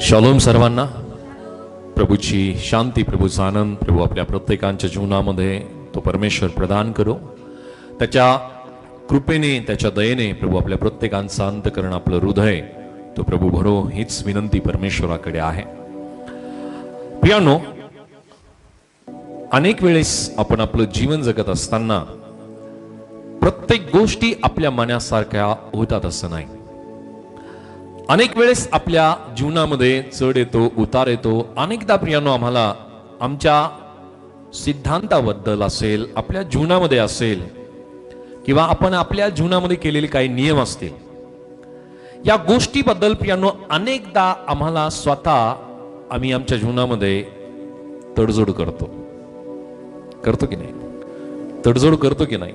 Shalom सर्वांना. प्रभूची शांती, प्रभूचा आनंद प्रभू आपल्या प्रत्येकांच्या जीवनामध्ये तो परमेश्वर प्रदान करो. त्याच्या कृपेने, त्याच्या दयेने प्रभू आपल्या प्रत्येकांचं अंतकरण, आपलं हृदय तो प्रभू भरो, हीच विनंती परमेश्वराकडे आहे. प्रियानो, अनेक वेळेस आपण आपलं जीवन जगत असताना प्रत्येक गोष्टी आपल्या मनासारख्या होतात असं नाही. अनेक वेळेस आपल्या जीवनामध्ये चढ येतो, उतार येतो. अनेकदा प्रियानो आम्हाला आमच्या सिद्धांताबद्दल असेल, आपल्या जीवनामध्ये असेल, किंवा आपण आपल्या जीवनामध्ये केलेले काही नियम असतील, या गोष्टीबद्दल प्रियानो अनेकदा आम्हाला स्वतः आम्ही आमच्या जीवनामध्ये तडजोड करतो की नाही? तडजोड करतो की नाही?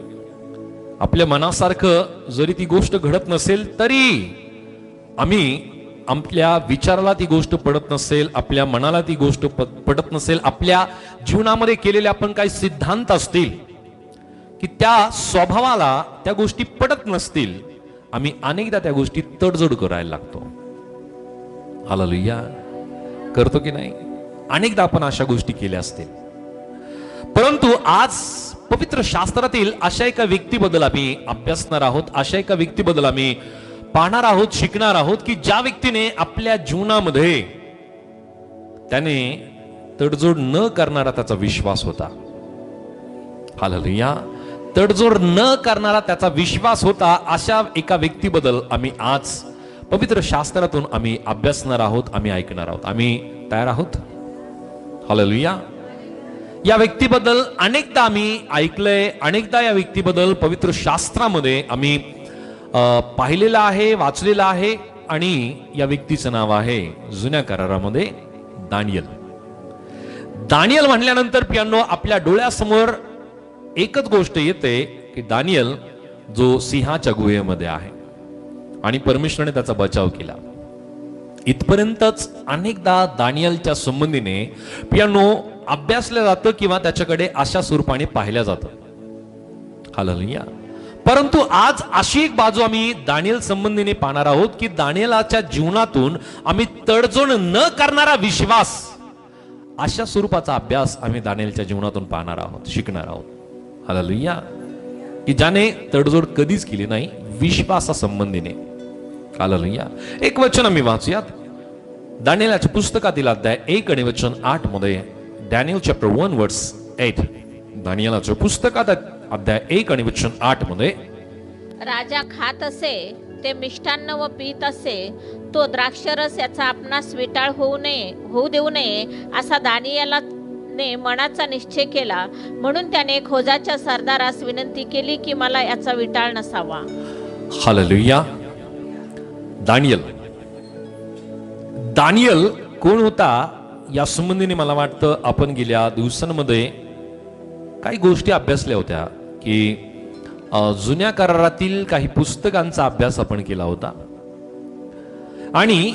आपल्या मनासारखं जरी ती गोष्ट घडत नसेल तरी आम्ही, आपल्या विचाराला ती गोष्ट पडत नसेल, आपल्या मनाला ती गोष्ट पडत नसेल, आपल्या जीवनामध्ये केलेले आपण काही सिद्धांत असतील की त्या स्वभावाला त्या गोष्टी पडत नसतील, आम्ही अनेकदा त्या गोष्टी तडजोड करायला लागतो. हालेलुया. करतो की नाही? अनेकदा आपण अशा गोष्टी केल्या असतील. परंतु आज पवित्र शास्त्रातील अशा एका व्यक्तीबद्दल आम्ही अभ्यासणार आहोत, अशा एका व्यक्तीबद्दल आम्ही पाहणार आहोत, शिकणार आहोत की ज्या व्यक्तीने आपल्या जीवनामध्ये त्याने तडजोड न करणारा त्याचा विश्वास होता. हालेलुया. तडजोड न करणारा त्याचा विश्वास होता. अशा एका व्यक्तीबद्दल आम्ही आज पवित्र शास्त्रातून आम्ही अभ्यासणार आहोत, आम्ही ऐकणार आहोत. आम्ही तयार आहोत? हालेलुया. या व्यक्तीबद्दल अनेकदा आम्ही ऐकलंय, अनेकदा या व्यक्तीबद्दल पवित्र शास्त्रामध्ये आम्ही पाहिलेलं आहे, वाचलेलं आहे. आणि या व्यक्तीचं नाव आहे जुन्या करारामध्ये दानियल. दानियल म्हणल्यानंतर प्रियांनो आपल्या डोळ्यासमोर एकच गोष्ट येते की दानियल जो सिंहाच्या गुहेमध्ये आहे आणि परमेश्वराने त्याचा बचाव केला. इथपर्यंतच अनेकदा दानियलच्या संबंधीने प्रियांनो अभ्यासलं जातं किंवा त्याच्याकडे अशा स्वरूपाने पाहिलं जातं. हालेलुया. परंतु आज अशी एक बाजू आम्ही दानियल संबंधीने पाहणार आहोत की दानियलाच्या जीवनातून आम्ही तडजोड न करणारा विश्वास, अशा स्वरूपाचा अभ्यास आम्ही दानियलच्या जीवनातून पाहणार आहोत, शिकणार आहोत. हालेलुया. की ज्याने तडजोड कधीच केली नाही विश्वासा संबंधीने. हालेलुया. एक वचन आम्ही वाचूयात. दानियलाच्या पुस्तकातील अध्याय 1 आणि वचन 8 मध्ये. डॅनियल चॅप्टर 1 वर्स 8. दानियलाच्या पुस्तकात अध्याय 1 आणि वचन 8 मध्ये. राजा खात असे ते मिष्टान्न व पीत असे, तो द्राक्षरस याचा आपणास विटाळ होऊ देऊ नये असा दानियेलाने मनाचा निश्चय केला. म्हणून त्याने खोजाच्या सरदारास विनंती केली की मला याचा विटाळ नसावा. हालेलुया. दानियल कोण होता या संबंधीने मला वाटतं आपण गेल्या दिवसांमध्ये काही गोष्टी अभ्यासल्या होत्या की जुन्या करारातील काही पुस्तकांचा अभ्यास आपण केला होता. आणि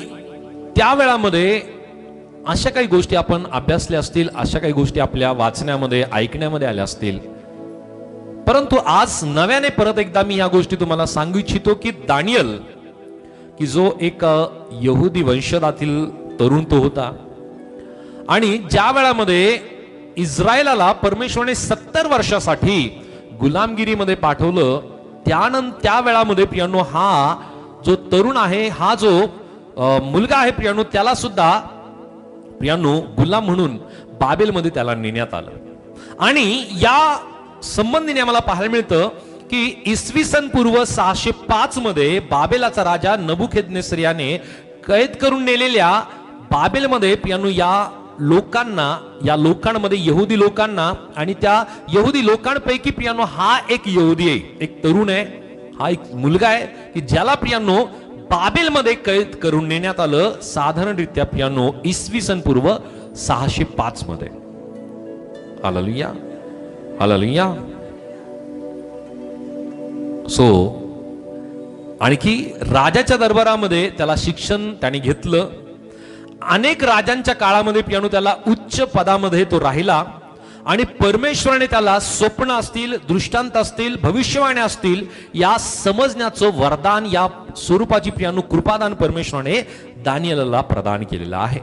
त्यावेळामध्ये अशा काही गोष्टी आपण अभ्यासल्या असतील, अशा काही गोष्टी आपल्या वाचण्यामध्ये, ऐकण्यामध्ये आल्या असतील. परंतु आज नव्याने परत एकदा मी या गोष्टी तुम्हाला सांगू इच्छितो की दानियल, की जो एक यहुदी वंशजातील तरुण तो होता, आणि ज्या वेळामध्ये इस्रायलाला परमेश्वराने 70 वर्षासाठी गुलामगिरीमध्ये पाठवलं, त्या वेळामध्ये प्रियानो हा जो तरुण आहे, हा जो मुलगा आहे प्रियानो, त्याला सुद्धा प्रियानो गुलाम म्हणून बाबेलमध्ये त्याला नेण्यात आलं. आणि या संबंधीने आम्हाला पाहायला मिळतं की इसवी सन पूर्व 605 मध्ये बाबेलाचा राजा नबुकदनेस्सर याने कैद करून नेलेल्या बाबेलमध्ये प्रियानो या लोकांमध्ये, यहुदी लोकांना, आणि त्या यहुदी लोकांपैकी प्रियानो हा एक यहुदी आहे, एक तरुण आहे, हा एक मुलगा आहे की ज्याला प्रियानो बाबेलमध्ये कैद करून नेण्यात आलं, साधारणरित्या प्रियानो इसवी सन पूर्व 605 मध्ये. हालेलुया. हालेलुया. आणखी राजाच्या दरबारामध्ये त्याला शिक्षण त्याने घेतलं. अनेक राजांच्या काळामध्ये प्रियानो त्याला उच्च पदामध्ये तो राहिला. आणि परमेश्वराने त्याला स्वप्न असतील, दृष्टांत असतील, भविष्यवाणी असतील, या समजण्याचं वरदान, या स्वरूपाची प्रियानो कृपादान परमेश्वराने दानिएलला प्रदान केलेलं आहे.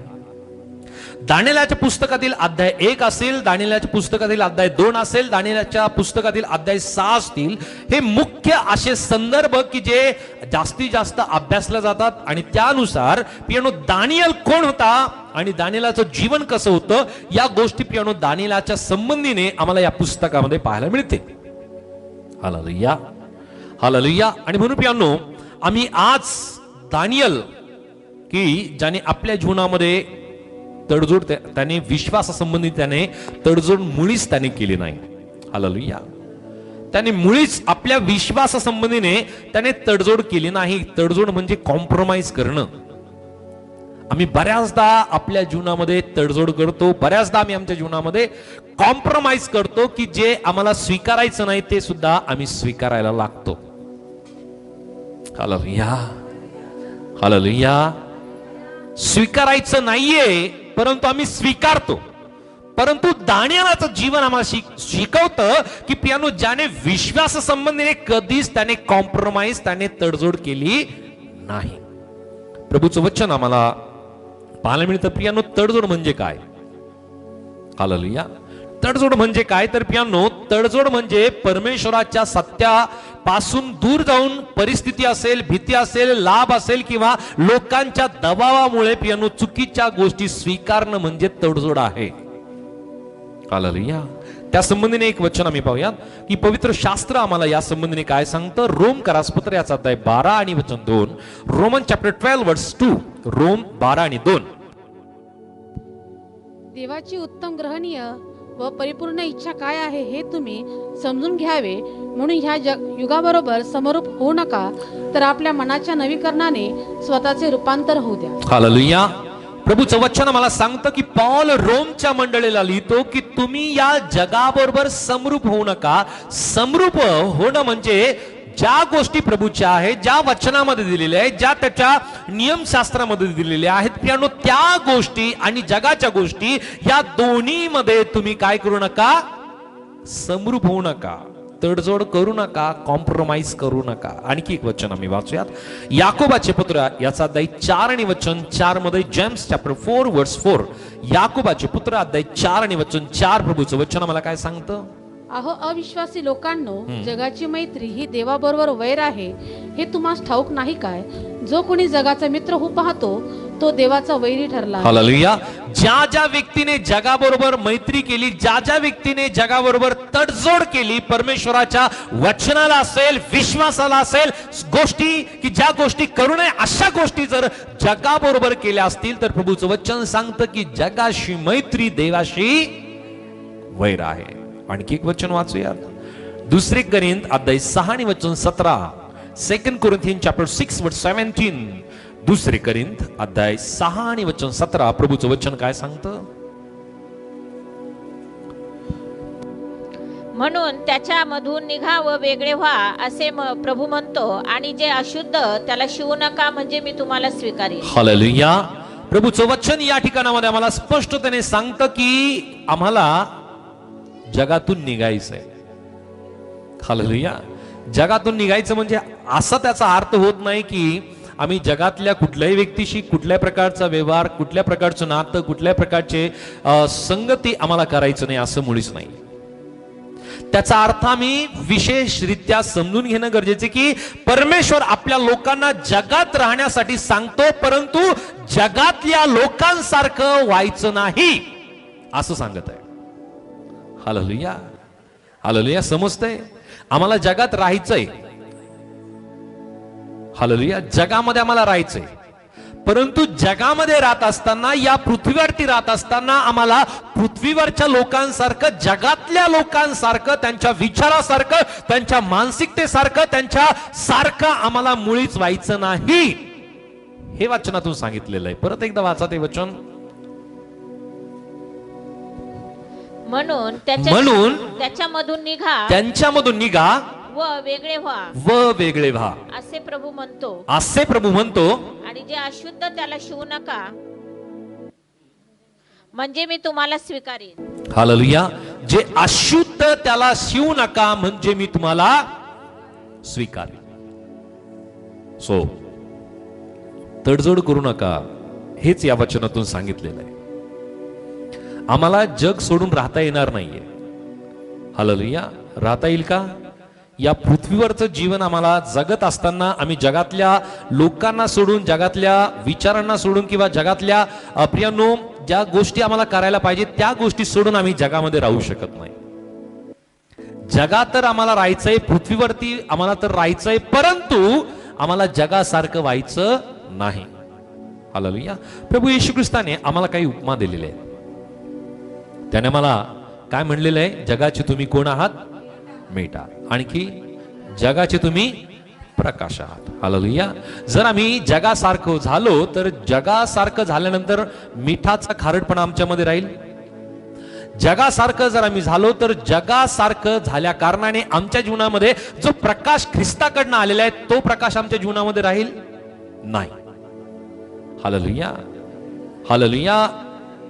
दानिएलच्या पुस्तकातील अध्याय 1 असेल, दानिएलच्या पुस्तकातील अध्याय 2 असेल, दानिएलच्या पुस्तकातील अध्याय 6 असतील, हे मुख्य असे संदर्भ की जे जास्तीत जास्त अभ्यासले जातात. आणि त्यानुसार पियानो दानिएल कोण होता आणि दानिएलचं जीवन कसं होतं, या गोष्टी पियानो दानिएलच्या संबंधीने आम्हाला या पुस्तकामध्ये पाहायला मिळते. Hallelujah, hallelujah. आणि म्हणून पियानो आम्ही आज दानिएल की ज्याने आपल्या जीवनामध्ये तडजोड, त्याने विश्वासासंबंधी त्याने तडजोड मुळीच त्याने केली नाही. हालेलुया. त्याने मुळीच आपल्या विश्वासासंबंधीने त्याने तडजोड केली नाही. तडजोड म्हणजे कॉम्प्रोमाइज करणं. आम्ही बऱ्याचदा आपल्या जीवनामध्ये तडजोड करतो, बऱ्याचदा आम्ही आमच्या जीवनामध्ये कॉम्प्रोमाइज करतो की जे आम्हाला स्वीकारायचं नाही ते सुद्धा आम्ही स्वीकारायला लागतो. Hallelujah, hallelujah. स्वीकारायचं नाहीये परंतु आम्ही स्वीकारतो. परंतु दानिएलचं जीवन आम्हाला शिकवतं की पियानो ज्याने विश्वास संबंधीने कधीच त्याने कॉम्प्रोमाइज, त्याने तडजोड केली नाही. प्रभूचं वचन आम्हाला पाहायला मिळतं. पियानो तडजोड म्हणजे काय? हालेलुया. तडजोड म्हणजे काय तर पियानो, तडजोड म्हणजे परमेश्वराच्या सत्यापासून दूर जाऊन परिस्थिती असेल, भीती असेल, लाभ असेल किंवा लोकांच्या दबावामुळे पियानो चुकीच्या गोष्टी स्वीकारणं म्हणजे तडजोड आहे. हालेलुया. त्या संबंधीने एक वचन आम्ही पाहूयात की पवित्र शास्त्र आम्हाला या संबंधीने काय सांगतं. रोम करासपत्र याचा अध्याय 12 आणि वचन 2. रोमन चॅप्टर 12 वर्स 2. रोम 12 आणि 2. देवाची उत्तम, ग्रहणीय व परिपूर्ण इच्छा काय आहे हे तुम्ही समजून घ्यावे, म्हणून ह्या युगाबरोबर समरूप होऊ नका, तर आपल्या मनाच्या नवीकरणाने स्वतःचे रूपांतर होऊ द्या. हालेलुया. प्रभूचं वचन मला सांगतं की पौल रोमच्या मंडळीला लिहितो की तुम्ही या जगाबरोबर समरूप होऊ नका. समरूप होणं म्हणजे ज्या गोष्टी प्रभूच्या आहेत, ज्या वचनामध्ये दिलेल्या आहेत, ज्या त्याच्या नियमशास्त्रामध्ये दिलेल्या आहेत पियानो, त्या गोष्टी आणि जगाच्या गोष्टी या दोन्ही मध्ये तुम्ही काय करू नका, समरूप होऊ नका, तडजोड करू नका, कॉम्प्रोमाइज करू नका. आणखी एक वचन आम्ही वाचूयात. याकोबाचे पुत्र याचा अध्याय 4 आणि वचन 4 मध्ये, जेम्स चॅप्टर 4 वर्स 4. याकोबाचे पुत्र अध्याय 4 आणि वचन 4. प्रभूचं वचन आम्हाला काय सांगतं. अहो अविश्वासी लोकांनो, जगाची मैत्री ही देवाबरोबर वैर आहे हे तुम्हाला ठाऊक नाही काय? जो कोणी जगाचा मित्र होऊ पाहतो तो देवाचा वैरी ठरला. हालेलुया. ज्या ज्या व्यक्तीने जगाबरोबर मैत्री केली, ज्या ज्या व्यक्तीने जगाबरोबर तडजोड केली, परमेश्वराच्या वचनाला असेल, विश्वासाला असेल, गोष्टी की ज्या गोष्टी करू नये अशा गोष्टी जर जगाबरोबर केल्या असतील तर प्रभूचं वचन सांगतं की जगाशी मैत्री देवाशी वैर आहे. आणखी एक वचन वाचूयात. 2 कोरिंथ अध्याय 6 आणि वचन 17. 2 कोरिंथियन चॅप्टर 6 वर्स 17. 2 कोरिंथ अध्याय 6 आणि वचन 17. प्रभूचं वचन काय सांगतं. म्हणून त्याच्यामधून निघा व वेगळे व्हा असे प्रभू म्हणतो, आणि जे अशुद्ध त्याला शिवू नका, म्हणजे मी तुम्हाला स्वीकारेन. हालेलुया. प्रभूचं वचन या ठिकाणामध्ये आम्हाला स्पष्टतेने सांगतं की आम्हाला जगातून निघायचंय. हालेलुया. जगातून निघायचं म्हणजे असा त्याचा अर्थ होत नाही की आम्ही जगातल्या कुठल्याही व्यक्तीशी कुठल्या प्रकारचा व्यवहार, कुठल्या प्रकारचं नातं, कुठल्या प्रकारचे संगती आम्हाला करायचं नाही, असं मुळीच नाही. त्याचा अर्थ आम्ही विशेषरित्या समजून घेणं गरजेचे की परमेश्वर आपल्या लोकांना जगात राहण्यासाठी सांगतो, परंतु जगातल्या लोकांसारखं व्हायचं नाही असं सांगत आहे. Hallelujah, hallelujah. समजतंय आम्हाला जगात राहायचंय. हालेलुया. जगामध्ये आम्हाला राहायचंय, परंतु जगामध्ये राहत असताना, या पृथ्वीवरती राहत असताना आम्हाला पृथ्वीवरच्या लोकांसारखं, जगातल्या लोकांसारखं, त्यांच्या विचारासारखं, त्यांच्या मानसिकतेसारखं, त्यांच्या सारखं आम्हाला मुळीच व्हायचं नाही. हे वचनातून सांगितलेलं आहे. परत एकदा वाचा ते वचन. म्हणून त्याच्यामधून निघा, त्यांच्यामधून निघा व वेगळे व्हा, व वेगळे व्हा असे प्रभू म्हणतो, असे प्रभू म्हणतो. आणि जे अशुद्ध त्याला शिवू नका, म्हणजे मी तुम्हाला स्वीकारेन. हालेलुया. जे अशुद्ध त्याला शिवू नका, म्हणजे मी तुम्हाला स्वीकारेन. सो तडजोड करू नका, हेच या वचनातून सांगितलेलं आहे. आम्हाला जग सोडून राहता येणार नाहीये. हालेलुया. राहता येईल का? या पृथ्वीवरचं जीवन आम्हाला जगत असताना आम्ही जगातल्या लोकांना सोडून, जगातल्या विचारांना सोडून, किंवा जगातल्या प्रियांनो ज्या गोष्टी आम्हाला करायला पाहिजे त्या गोष्टी सोडून आम्ही जगामध्ये राहू शकत नाही. जगात तर आम्हाला राहायचंय, पृथ्वीवरती आम्हाला तर राहायचंय, परंतु आम्हाला जगासारखं व्हायचं नाही. हालेलुया. प्रभू येशू ख्रिस्ताने आम्हाला काही उपमा दिलेले आहेत. त्याने मला काय म्हणलेलं आहे? जगाचे तुम्ही कोण आहात? मीठ आहात. आणखी जगाचे तुम्ही प्रकाश आहात. हालेलुया. जर आम्ही जगासारखं झालो तर जगासारखं झाल्यानंतर मिठाचा खारटपणा आमच्यामध्ये राहील. जगासारखं जर आम्ही झालो तर जगासारखं झाल्या कारणाने आमच्या जीवनामध्ये जो प्रकाश ख्रिस्ताकडनं आलेला आहे तो प्रकाश आमच्या जीवनामध्ये राहील नाही. हालेलुया. हालेलुया.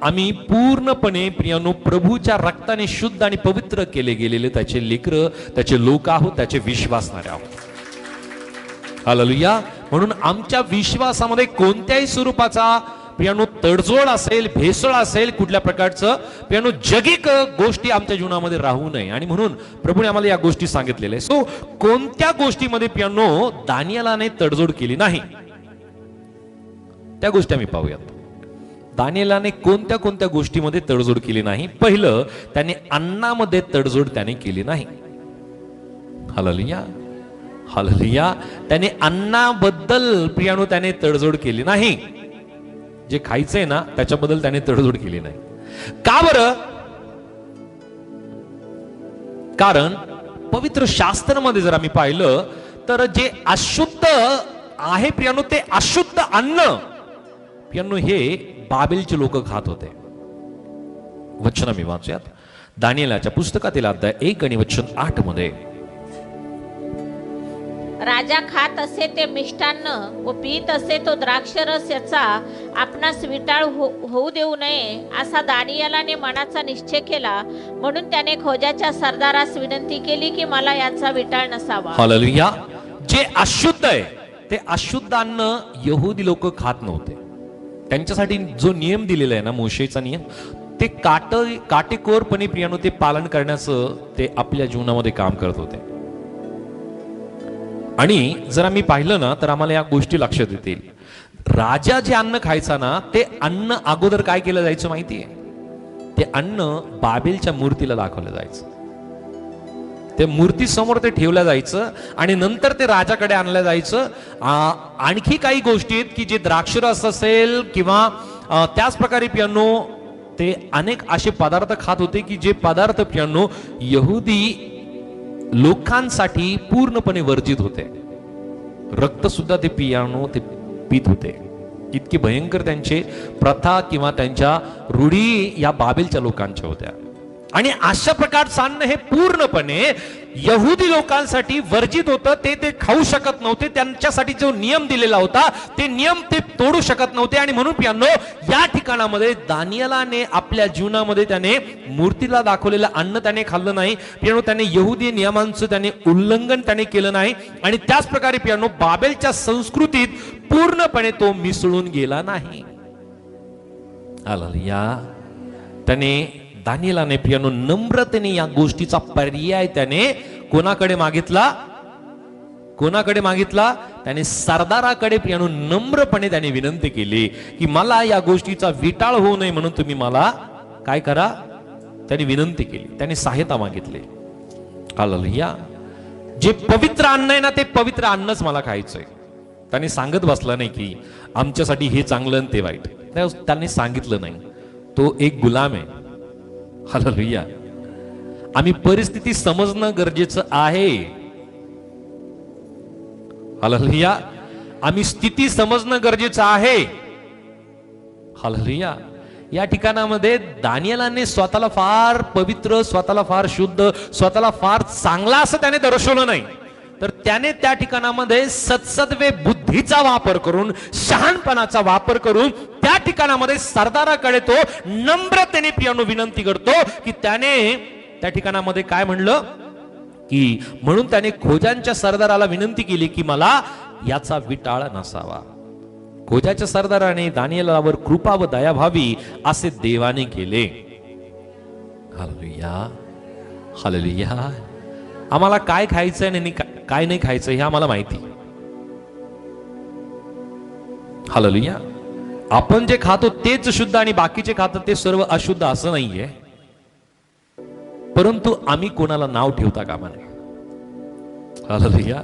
आम्ही पूर्णपणे प्रियानो प्रभूच्या रक्ताने शुद्ध आणि पवित्र केले गेलेले त्याचे लेकरं, त्याचे लोक आहोत, त्याचे विश्वासणारे आहोत. हालेलुया. म्हणून आमच्या विश्वासामध्ये कोणत्याही स्वरूपाचा प्रियानो तडजोड असेल, भेसळ असेल, कुठल्या प्रकारचं प्रियानो जगिक गोष्टी आमच्या जीवनामध्ये राहू नये. आणि म्हणून प्रभूने आम्हाला या गोष्टी सांगितलेल्या आहे. सो कोणत्या गोष्टीमध्ये प्रियानो दानिएलाने तडजोड केली नाही त्या गोष्टी आम्ही पाहूयात. दानिएलाने कोणत्या कोणत्या गोष्टीमध्ये तडजोड केली नाही? पहिलं, त्याने अन्नामध्ये तडजोड त्याने केली नाही. हालेलुया. हालेलुया. त्याने अन्नाबद्दल प्रियानो त्याने तडजोड केली नाही. जे खायचंय ना त्याच्याबद्दल त्याने तडजोड केली नाही. का बरं? कारण पवित्र शास्त्रामध्ये जर आम्ही पाहिलं तर जे अशुद्ध आहे प्रियानो, ते अशुद्ध अन्न प्रियानो हे बाबेलचे लोक खात होते. वचन आम्ही वाचूयात. दानिएलाच्या पुस्तकातील अध्याय 1 आणि वचन 8 मध्ये. राजा खात असे ते मिष्टान्न व पीत असे तो द्राक्षरस, याचा आपणास विटाळ होऊ देऊ नये असा दानिएलाने मनाचा निश्चय केला. म्हणून त्याने खोजाच्या सरदारास विनंती केली की मला याचा विटाळ नसावा. हालेलुया. जे अशुद्ध आहे ते अशुद्ध अन्न यहुदी लोक खात नव्हते. त्यांच्यासाठी जो नियम दिलेला आहे ना, मोशेचा नियम, ते काटेकोरपणे प्रियानो ते पालन करण्याचं ते आपल्या जीवनामध्ये काम करत होते. आणि जर आम्ही पाहिलं ना तर आम्हाला या गोष्टी लक्षात येतील. राजा जे अन्न खायचा ना, ते अन्न अगोदर काय केलं जायचं माहितीये? ते अन्न बाबेलच्या मूर्तीला दाखवलं जायचं. ते मूर्ती समोर ते ठेवलं जायचं आणि नंतर ते राजाकडे आणलं जायचं. आणखी काही गोष्टी आहेत की जे द्राक्षरस असेल किंवा त्याच प्रकारे प्रियानो ते अनेक असे पदार्थ खात होते की जे पदार्थ प्रियानो यहुदी लोकांसाठी पूर्णपणे वर्जित होते. रक्त सुद्धा ते पियानो ते पित होते. इतकी भयंकर त्यांचे प्रथा किंवा त्यांच्या रूढी या बाबेलच्या लोकांच्या होत्या. आणि अशा प्रकारचं अन्न हे पूर्णपणे यहुदी लोकांसाठी वर्जित होतं. ते खाऊ शकत नव्हते. त्यांच्यासाठी जो नियम दिलेला होता ते नियम ते तोडू शकत नव्हते. आणि म्हणून प्रियांनो, या ठिकाणामध्ये दानिएलाने आपल्या जीवनामध्ये त्याने मूर्तीला दाखवलेलं अन्न त्याने खाल्लं नाही. प्रियांनो, त्याने यहुदी नियमांचं त्याने उल्लंघन त्याने केलं नाही. आणि त्याच प्रकारे प्रियांनो, बाबेलच्या संस्कृतीत पूर्णपणे तो मिसळून गेला नाही. हालेलुया. त्याने दानिएलाने प्रियानो नम्रतेने या गोष्टीचा पर्याय त्याने कोणाकडे मागितला? कोणाकडे मागितला? त्याने सरदाराकडे प्रियानो नम्रपणे त्याने विनंती केली की मला या गोष्टीचा विटाळ होऊ नये म्हणून तुम्ही मला काय करा. त्याने विनंती केली, त्याने सहायता मागितली. हालेलुया. जे पवित्र अन्न आहे ना, ते पवित्र अन्नच मला खायचंय. त्याने सांगत बसला नाही की आमच्यासाठी हे चांगलं आणि ते वाईट. त्याने सांगितलं नाही. तो एक गुलाम आहे. हालेलुया. आम्ही परिस्थिती समजणं गरजेचं आहे. हालेलुया. आम्ही स्थिती समजणं गरजेचं आहे. हालेलुया. या ठिकाणामध्ये दानिएलाने स्वतःला फार पवित्र, स्वतःला फार शुद्ध, स्वतःला फार चांगला असं त्याने दर्शवलं नाही. तर त्याने त्या ठिकाणामध्ये सत्सद्वे बुद्धीचा वापर करून, शहाणपणाचा वापर करून त्या ठिकाणामध्ये सरदाराकडे तो नम्रतेने प्रियानो विनंती करतो की त्याने त्या ठिकाणामध्ये काय म्हणलं की म्हणून त्याने खोजांच्या सरदाराला विनंती केली की मला याचा विटाळ नसावा. खोजाच्या सरदाराने दानिएलावर कृपा व दया व्हावी असे देवाने केले. Hallelujah, hallelujah. आम्हाला काय खायचं आणि काय नाही खायचं हे आम्हाला माहिती. हालेलुया. आपण जे खातो तेच शुद्ध आणि बाकीचे खातो ते सर्व अशुद्ध असं नाहीये. परंतु आम्ही कोणाला नाव ठेवता कामा नये. हालेलुया.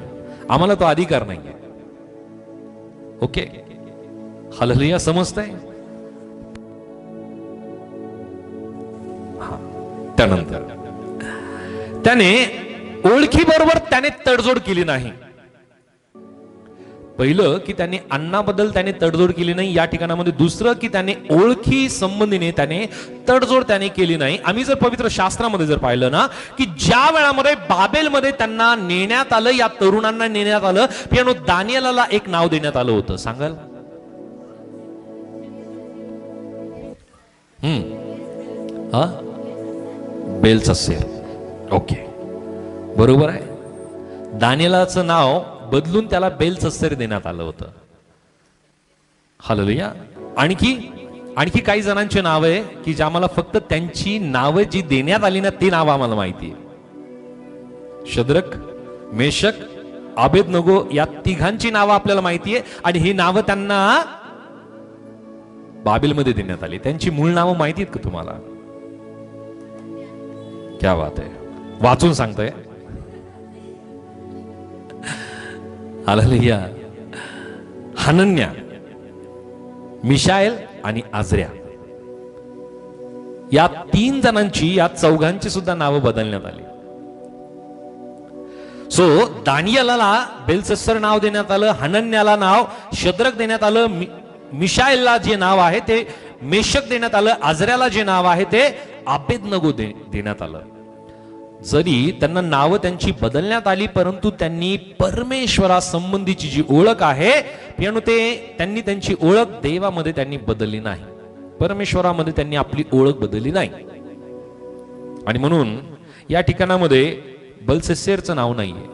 आम्हाला तो अधिकार नाहीये. Okay, hallelujah. समजतंय? त्यानंतर त्याने ओळखीबरोबर त्याने तडजोड केली नाही. पहिलं की त्याने अन्नाबद्दल त्याने तडजोड केली नाही या ठिकाणामध्ये. दुसरं की त्याने ओळखी संबंधीने त्याने तडजोड त्याने केली नाही. आम्ही जर पवित्र शास्त्रामध्ये जर पाहिलं ना की ज्या वेळामध्ये बाबेलमध्ये त्यांना नेण्यात आलं, या तरुणांना नेण्यात आलं, पियानो दानिएलाला एक नाव देण्यात आलं होतं. सांगाल? हा, बेलशस्सर. ओके, बरोबर आहे. दानिएलाचं नाव बदलून त्याला बेलशस्सर देण्यात आलं होतं. हालेलुया. आणखी काही जणांची नाव आहे की ज्या आम्हाला फक्त त्यांची नावं जी देण्यात आली ना ती नावं आम्हाला माहिती आहे. शद्रक, मेशक, अबेदनगो या तिघांची नावं आपल्याला माहिती आहे आणि ही नावं त्यांना बाबेलमध्ये देण्यात आली. त्यांची मूळ नावं माहिती आहेत का तुम्हाला? क्या बात आहे. वाचून सांगतोय. हालेलुया. हनन्या, मिशाएल आणि आजऱ्या या 3 जणांची, या 4घांची सुद्धा नावं बदलण्यात आली. सो दानिएलाला बेलशस्सर नाव देण्यात आलं, हनन्याला नाव शद्रक देण्यात आलं, मिशाएलला जे नाव आहे ते मेशक देण्यात आलं, आजऱ्याला जे नाव आहे ते अबेदनगो देण्यात आलं. जरी त्यांना नावं त्यांची बदलण्यात आली परंतु त्यांनी परमेश्वरासंबंधीची जी ओळख आहे पियानो त्यांनी त्यांची ओळख देवामध्ये त्यांनी बदलली नाही. परमेश्वरामध्ये त्यांनी आपली ओळख बदलली नाही. आणि म्हणून या ठिकाणामध्ये बेलशस्सरचं नाव नाहीये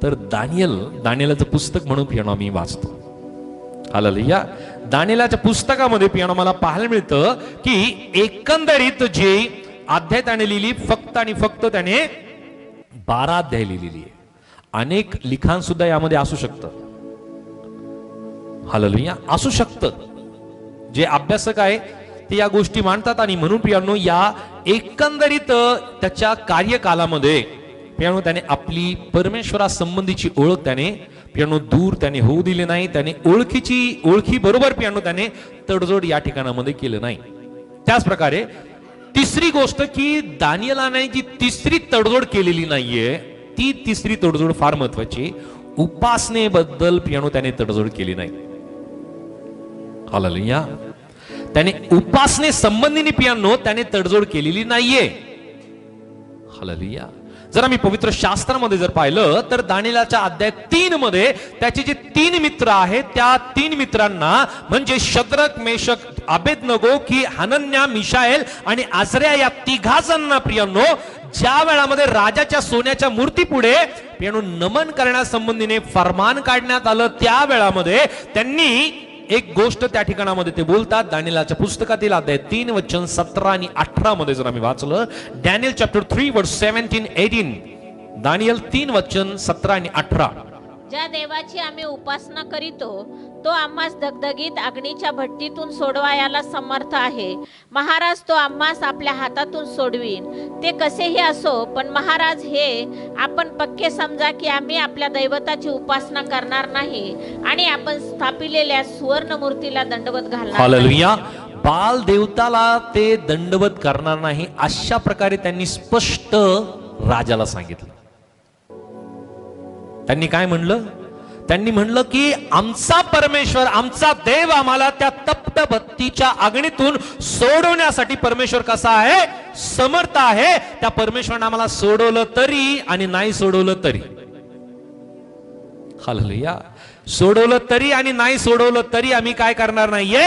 तर दानिएलाचं पुस्तक म्हणून पियानो आम्ही वाचतो. हालेलुया. दानिएलाच्या पुस्तकामध्ये पियानो मला पाहायला मिळतं की एकंदरीत जे अध्याय त्याने लिहिली फक्त आणि फक्त त्याने 12 अध्याय लिहिलेली आहे. अनेक लिखाण सुद्धा यामध्ये असू शकतं. हालेलुया. असू शकतं. जे अभ्यासक आहे ते या गोष्टी मांडतात आणि म्हणून पियानो या एकंदरीत त्याच्या कार्यकालामध्ये पियानो त्याने आपली परमेश्वरासंबंधीची ओळख त्याने पियानो दूर त्याने होऊ दिली नाही. त्याने ओळखी बरोबर पियानो त्याने तडजोड या ठिकाणामध्ये केलं नाही. त्याच प्रकारे तिसरी गोष्ट की दानिएलाने जी तिसरी तडजोड केलेली नाहीये ती तिसरी तडजोड फार महत्वाची. उपासनेबद्दल पियानो त्याने तडजोड केली नाही. हालेलुया. त्याने उपासने संबंधीने पियानो त्याने तडजोड केलेली नाहीये. हालेलुया. जर आम्ही पवित्र शास्त्रामध्ये जर पाहिलं तर दानिएलाच्या अध्याय 3 मध्ये त्याचे जे 3 मित्र आहेत त्या 3 मित्रांना म्हणजे शद्रक, मेशक, अबेदनगो की हनन्या, मिशाएल आणि आजऱ्या या 3 जणांना प्रियांनो ज्या वेळामध्ये राजाच्या सोन्याच्या मूर्ती पुढे पियानो नमन करण्यासंबंधीने फरमान काढण्यात आलं त्या वेळामध्ये त्यांनी एक गोष्ट त्या ठिकाणामध्ये ते बोलतात. दानिएलाच्या पुस्तकातील अध्याय 3 वचन 17 आणि 18 मध्ये जर आम्ही वाचलं डॅनियल चॅप्टर 3 वर्स 17-18 दानियल 3 वचन 17 आणि 18. ज्या देवाची आम्ही उपासना करीतो तो आम्हास धगधगीत अग्नीच्या भट्टीतून सोडवायला समर्थ आहे. महाराज तो आम्हास आपल्या हातातून सोडवीन. ते कसेही असो पण महाराज हे आपण पक्के समजा की आम्ही आपल्या दैवताची उपासना करणार नाही आणि आपण स्थापिलेल्या सुवर्ण मूर्तीला दंडवत घालणार. हालेलुया. बाल देवताला ते दंडवत करणार नाही अशा प्रकारे त्यांनी स्पष्ट राजाला सांगितलं. त्यांनी काय म्हणलं? त्यांनी म्हणलं की आमचा परमेश्वर, आमचा देव आम्हाला त्या तप्त भट्टीच्या अग्नीतून सोडवण्यासाठी परमेश्वर कसा आहे? समर्थ आहे. त्या परमेश्वराने आम्हाला सोडवलं तरी आणि नाही सोडवलं तरी. हालेलुया. सोडवलं तरी आणि नाही सोडवलं तरी आम्ही काय करणार नाहीये?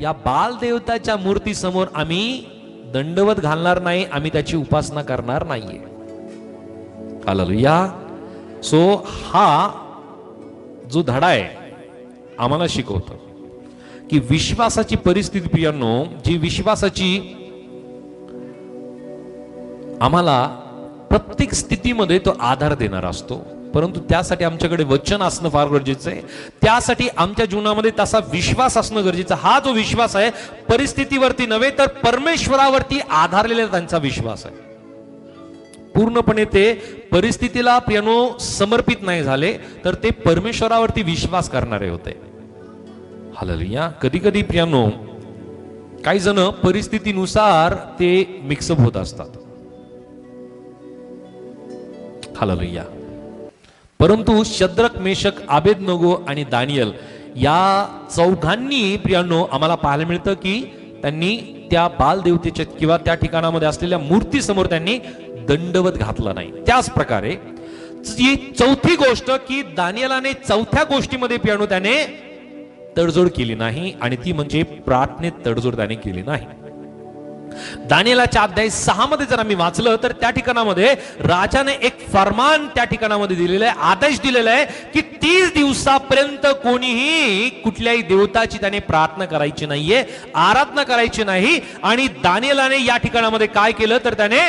या बाल देवताच्या मूर्ती समोर आम्ही दंडवत घालणार नाही, आम्ही त्याची उपासना करणार नाहीये. हालेलुया. सो हा जो धडा आहे आम्हाला शिकवतो की विश्वासाची परिस्थिती प्रियांनो, जी विश्वासाची आम्हाला प्रत्येक स्थितीमध्ये तो आधार देणारा असतो, परंतु त्यासाठी आमच्याकडे वचन असणं फार गरजेचं आहे. त्यासाठी आमच्या जीवनामध्ये तसा विश्वास असणं गरजेचं. हा जो विश्वास आहे परिस्थितीवरती नव्हे तर परमेश्वरावरती आधारलेला त्यांचा विश्वास आहे. पूर्णपणे ते परिस्थितीला प्रियानो समर्पित नाही झाले, तर ते परमेश्वरावरती विश्वास करणारे होते. हालेलुया. कधी कधी प्रियानो काही जण परिस्थितीनुसार ते मिक्सअप होत असतात. हालेलुया. परंतु शद्रक, मेशक, आबेदनगो आणि दानियल या चौघांनी प्रियानो आम्हाला पाहायला मिळतं की त्यांनी त्या बालदेवतेच्या किंवा त्या ठिकाणामध्ये असलेल्या मूर्ती समोर त्यांनी दंडवत घातला नाही. त्याच प्रकारे जी चौथी गोष्ट की दानियलाने चौथ्या गोष्टीमध्ये प्रियानो त्याने तडजोड केली नाही, आणि ती म्हणजे प्रार्थनेत तडजोड त्याने केली नाही. दानियेलाच्या अध्याय 6 मध्ये जर आम्ही वाचलं तर त्या ठिकाणामध्ये राजाने एक फरमान त्या ठिकाणामध्ये दिलेला आहे, आदेश दिलेला आहे की 30 दिवसापर्यंत कोणीही कुठल्याही देवताची त्याने प्रार्थना करायची नाहीये, आराधना करायची नाही. आणि दानियेलाने या ठिकाणामध्ये काय केलं तर त्याने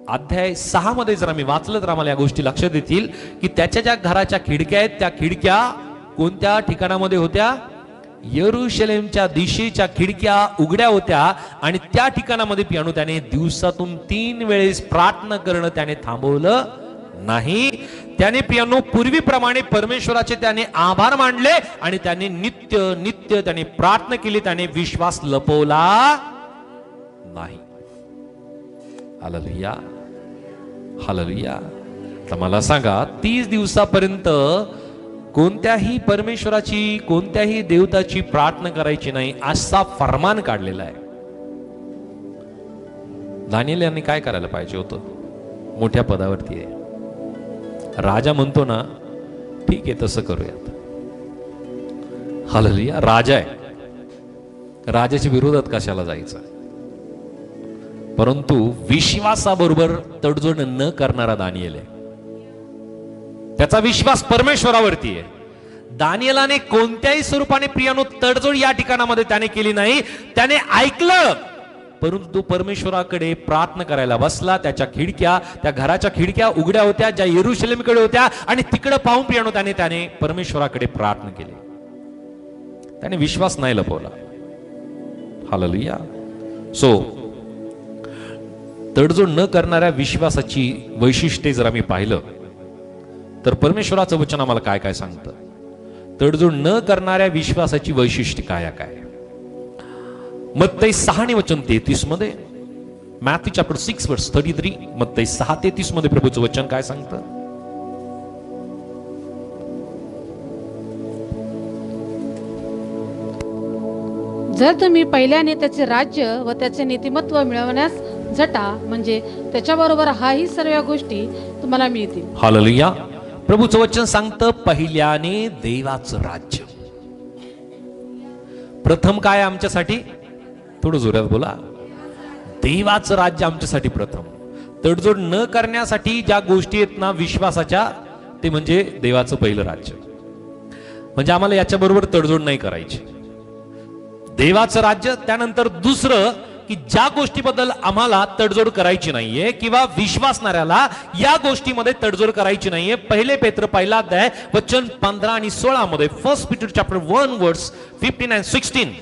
अध्याय 6 मध्ये जर आम्ही वाचलं तर आम्हाला या गोष्टी लक्षात येतील की त्याच्या ज्या घराच्या खिडक्या आहेत त्या खिडक्या कोणत्या ठिकाणामध्ये होत्या? यरूशलेमच्या दिशेच्या खिडक्या उघड्या होत्या, आणि त्या ठिकाणामध्ये प्रियानो त्याने दिवसातून 3 वेळेस प्रार्थना करणं त्याने थांबवलं नाही. त्याने प्रियानो पूर्वीप्रमाणे परमेश्वराचे त्याने आभार मानले आणि त्याने नित्य नित्य त्याने प्रार्थना केली. त्याने विश्वास लपवला नाही. हालेलुया. हालेलुया. तर मला सांगा 30 दिवसापर्यंत कोणत्याही परमेश्वराची कोणत्याही देवताची प्रार्थना करायची नाही असा फरमान काढलेला आहे. दानिएल यांनी काय करायला पाहिजे होतं? मोठ्या पदावरती आहे, राजा म्हणतो ना ठीक आहे तसं करूयात. हालेलुया. राजा आहे, राजाच्या विरोधात कशाला जायचं? परंतु विश्वासाबरोबर तडजोड न करणारा दानिएल आहे. त्याचा विश्वास परमेश्वरावरती आहे. दानिएलाने कोणत्याही स्वरूपाने प्रियानो तडजोड या ठिकाणामध्ये त्याने केली नाही. त्याने ऐकलं, परंतु तो परमेश्वराकडे प्रार्थना करायला बसला. त्याच्या खिडक्या, त्या घराच्या खिडक्या उघड्या होत्या ज्या यरूशलेमकडे होत्या, आणि तिकडे पाहून प्रियानो त्याने परमेश्वराकडे प्रार्थना केली. त्याने विश्वास नाही लपवला. हालेलुया. सो तडजोड न करणाऱ्या विश्वासाची वैशिष्ट्ये जर आम्ही पाहिलं तर परमेश्वराचं वचन आम्हाला काय काय सांगतं? तडजोड न करणाऱ्या विश्वासाची वैशिष्ट्य काय काय? मत्ती 6 वचन 33 मध्ये, मॅथ्यू चॅप्टर 6 वर्स 33, मत्ती 6:33 मध्ये प्रभूचं वचन काय सांगतं? जर तुम्ही पहिल्याने त्याचे राज्य व त्याचे नीतिमत्व मिळवण्यास झटा, म्हणजे त्याच्याबरोबर हाही सर्व गोष्टी तुम्हाला मिळतील. हालेलुया. प्रभूचं वचन सांगतं पहिल्याने देवाचं राज्य. प्रथम काय आमच्यासाठी? थोडं जोरात बोला. देवाचं राज्य आमच्यासाठी प्रथम. तडजोड न करण्यासाठी ज्या गोष्टी आहेत ना विश्वासाच्या, ते म्हणजे देवाचं पहिलं राज्य. म्हणजे आम्हाला याच्या बरोबर तडजोड नाही करायची. देवाचं राज्य, त्यानंतर दुसरं की ज्या गोष्टीबद्दल आम्हाला तडजोड करायची नाहीये किंवा विश्वासणाऱ्याला या गोष्टीमध्ये तडजोड करायची नाहीये. पहिले पेत्र 1 अध्याय वचन 15 आणि 16 मध्ये, 1 Peter chapter 1 verse 15 and 16.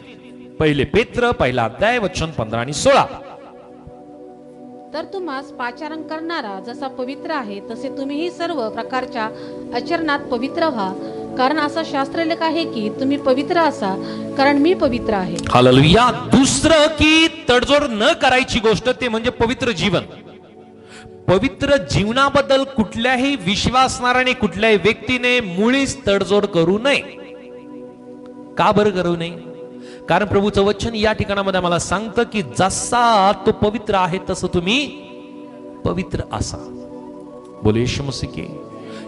पहिले पेत्र 1 अध्याय वचन 15 आणि 16. तर तुम्हास पाचारण करणारा जसा पवित्र आहे तसे तुम्हीही सर्व प्रकारच्या आचरणात पवित्र व्हा, कारण असा शास्त्रलेख आहे की तुम्ही पवित्र असा कारण मी पवित्र आहे. हालेलुया. दुसरं की तडजोड न करायची गोष्ट ते म्हणजे पवित्र जीवन. पवित्र जीवनाबद्दल कुठल्याही विश्वासणाऱ्याने, कुठल्याही व्यक्तीने मुळीच तडजोड करू नये. का बरं करू नये? कारण प्रभूचं वचन या ठिकाणामध्ये आम्हाला सांगतं की जसा तो पवित्र आहे तसं तुम्ही पवित्र असा. बोले येशू मसीह की.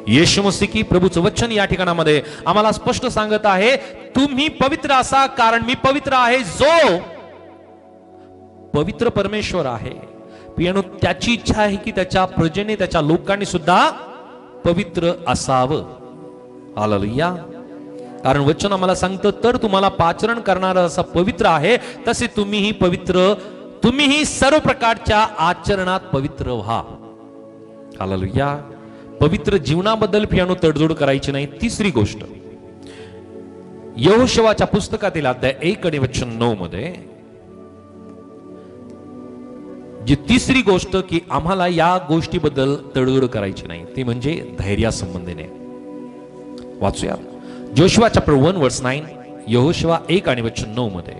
येशू मसीह की. प्रभूचं वचन या ठिकाणामध्ये आम्हाला स्पष्ट सांगत आहे तुम्ही पवित्र असा कारण मी पवित्र आहे. जो पवित्र परमेश्वर आहे, पियानो त्याची इच्छा आहे की त्याच्या प्रजेने, त्याच्या लोकांनी सुद्धा पवित्र असावं. हालेलुया. कारण वचन आम्हाला सांगतं, तर तुम्हाला पाचरण करणारा असा पवित्र आहे, तसे तुम्हीही पवित्र, तुम्हीही सर्व प्रकारच्या आचरणात पवित्र व्हा. हालेलुया. पवित्र जीवनाबद्दल पियानो तडजोड करायची नाही. तिसरी गोष्ट, यहोशुवाच्या पुस्तकातील अध्याय 1 आणि वचन 9 मध्ये जी तिसरी गोष्ट की आम्हाला या गोष्टीबद्दल तडजोड करायची नाही, ती म्हणजे धैर्यासंबंधीने. वाचूया जोशुआ चॅप्टर 1 वर्स 9. यहोशुवा 1 आणि वचन 9 मध्ये,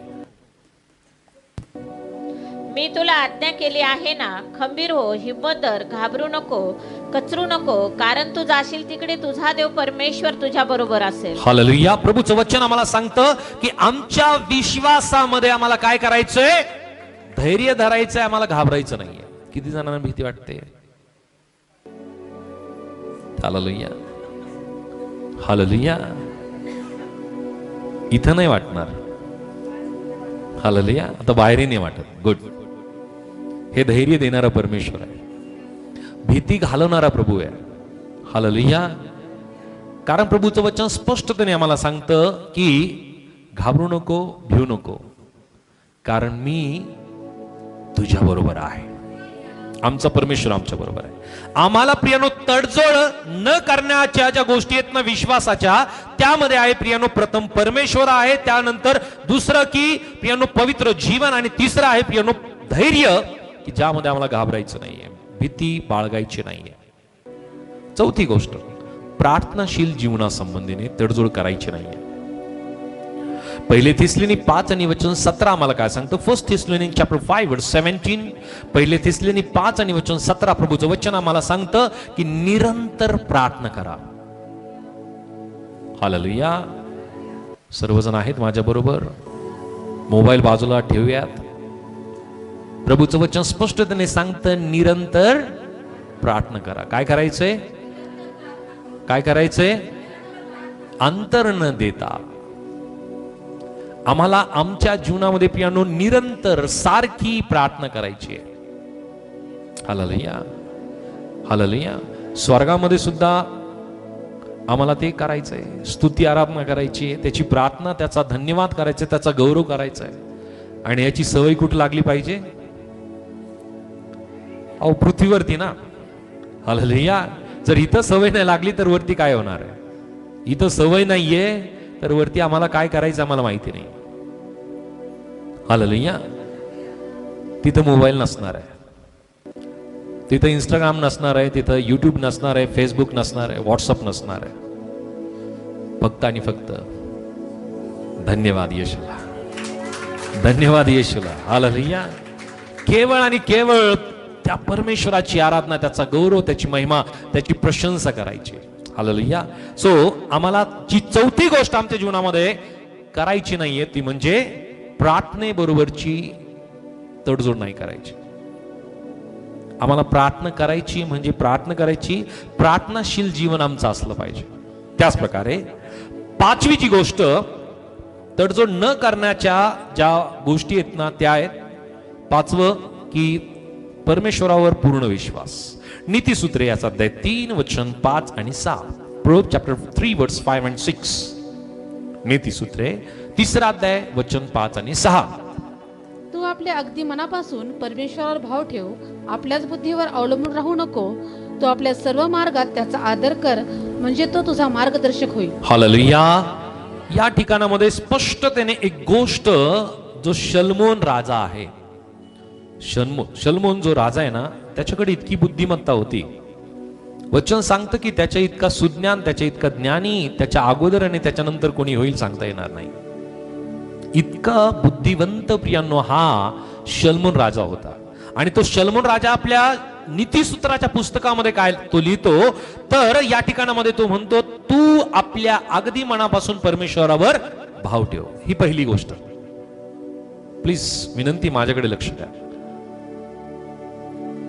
मी तुला आज्ञा केली आहे ना, खंबीर हो, हिम्मत धर, घाबरू नको, कचरू नको, कारण तू जाशील तिकडे तुझा देव परमेश्वर तुझ्या बरोबर असेल. हालेलुया. प्रभूचं वचन आम्हाला सांगतं की आमच्या विश्वासामध्ये आम्हाला काय करायचंय? धैर्य धरायचंय, आम्हाला घाबरायचं नाहीये. किती जणांना भीती वाटते? हालेलुया. हालेलुया. इथं नाही वाटणार. हालेलुया. आता बाहेरही नाही वाटत. गुड. हे धैर्य देणारा परमेश्वर आहे, भीती घालवणारा प्रभू आहे. हालेलुया. कारण प्रभूचं वचन स्पष्टपणे आम्हाला सांगतं की घाबरू नको, भिऊ नको, कारण मी तुझ्या बरोबर आहे. आमचा परमेश्वर आमच्या बरोबर आहे. आम्हाला प्रियानो तडजोड न करण्याच्या ज्या गोष्टी आहेत ना विश्वासाच्या, त्यामध्ये आहे प्रियानो प्रथम परमेश्वर आहे, त्यानंतर दुसरं की प्रियानो पवित्र जीवन, आणि तिसरं आहे प्रियानो धैर्य, की ज्यामध्ये आम्हाला घाबरायचं नाहीये, भीती बाळगायची नाहीये. चौथी गोष्ट, प्रार्थनाशील जीवनासंबंधीने तडजोड करायची नाहीये. पहिले थिस्सलुनी 5 आणि वचन 17 आम्हाला काय सांगतं? फर्स्ट थिस्सलुनी चॅप्टर 5 वर्स 17. पहिले थिस्सलुनी 5 आणि वचन 17 प्रभूचं वचन आम्हाला सांगतं की निरंतर प्रार्थना करा. हालेलुया. सर्वजण आहेत माझ्या बरोबर? मोबाईल बाजूला ठेवूयात. प्रभूचं वचन स्पष्टतेने सांगतं निरंतर प्रार्थना करा. काय करायचंय? काय करायचंय? अंतर न देता. आम्हाला आमच्या जीवनामध्ये पियानो निरंतर सारखी प्रार्थना करायची आहे. हालेलुया. हालेलुया. स्वर्गामध्ये सुद्धा आम्हाला ते करायचंय, स्तुती आराधना करायची आहे, त्याची प्रार्थना, त्याचा धन्यवाद करायचा, त्याचा गौरव करायचा आहे. आणि याची सवय कुठे लागली पाहिजे? अहो, पृथ्वीवरती ना. हालेलुया. जर इथं सवय नाही लागली तर वरती काय होणार आहे? इथं सवय नाहीये तर वरती आम्हाला काय करायचं आम्हाला माहिती नाही. हालेलुया. तिथं मोबाईल नसणार आहे, तिथं इंस्टाग्राम नसणार आहे, तिथं युट्यूब नसणार आहे, फेसबुक नसणार आहे, व्हॉट्सअप नसणार आहे. फक्त आणि फक्त धन्यवाद येशूला, धन्यवाद येशूला. हालेलुया. केवळ आणि केवळ त्या परमेश्वराची आराधना, त्याचा गौरव, त्याची महिमा, त्याची प्रशंसा करायची. हालेलुया. सो आम्हाला जी चौथी गोष्ट आमच्या जीवनामध्ये करायची नाहीये ती म्हणजे प्रार्थनेबरोबरची तडजोड नाही करायची. आम्हाला प्रार्थना करायची म्हणजे प्रार्थना करायची, प्रार्थनाशील जीवन आमचं असलं पाहिजे. त्याच प्रकारे पाचवीची गोष्ट, तडजोड न करण्याच्या ज्या गोष्टी आहेत ना त्या आहेत. पाचवं की परमेश्वरावर पूर्ण विश्वास. नीतिसूत्रे याचा अध्याय 3 वचन 5 आणि 6. प्रोव्हर्ब्स चॅप्टर 3 वर्स 5 and 6. नीतिसूत्रे 3 अध्याय वचन 5 आणि 6. तू आपल्या अगदी मनापासून परमेश्वरावर भाव ठेव, आपल्याच बुद्धीवर अवलंबून राहू नको. तू आपल्या सर्व मार्गात त्याचा आदर कर, म्हणजे तो तुझा मार्गदर्शक होईल. हालेलुया. या ठिकाणामध्ये स्पष्टतेने एक गोष्ट, जो शलमोन राजा आहे, शलमोन जो राजा आहे ना, त्याच्याकडे इतकी बुद्धिमत्ता होती. वचन सांगतं की त्याच्या इतका सुज्ञान, त्याच्या इतका ज्ञानी त्याच्या अगोदर आणि त्याच्यानंतर कोणी होईल सांगता येणार नाही. इतका बुद्धिवंत प्रियांनो हा शलमोन राजा होता. आणि तो शलमोन राजा आपल्या नीतिसूत्राच्या पुस्तकामध्ये काय तो लिहितो, तर या ठिकाणामध्ये तो म्हणतो, तू आपल्या अगदी मनापासून परमेश्वरावर भाव ठेव. ही पहिली गोष्ट. प्लीज विनंती, माझ्याकडे लक्ष द्या.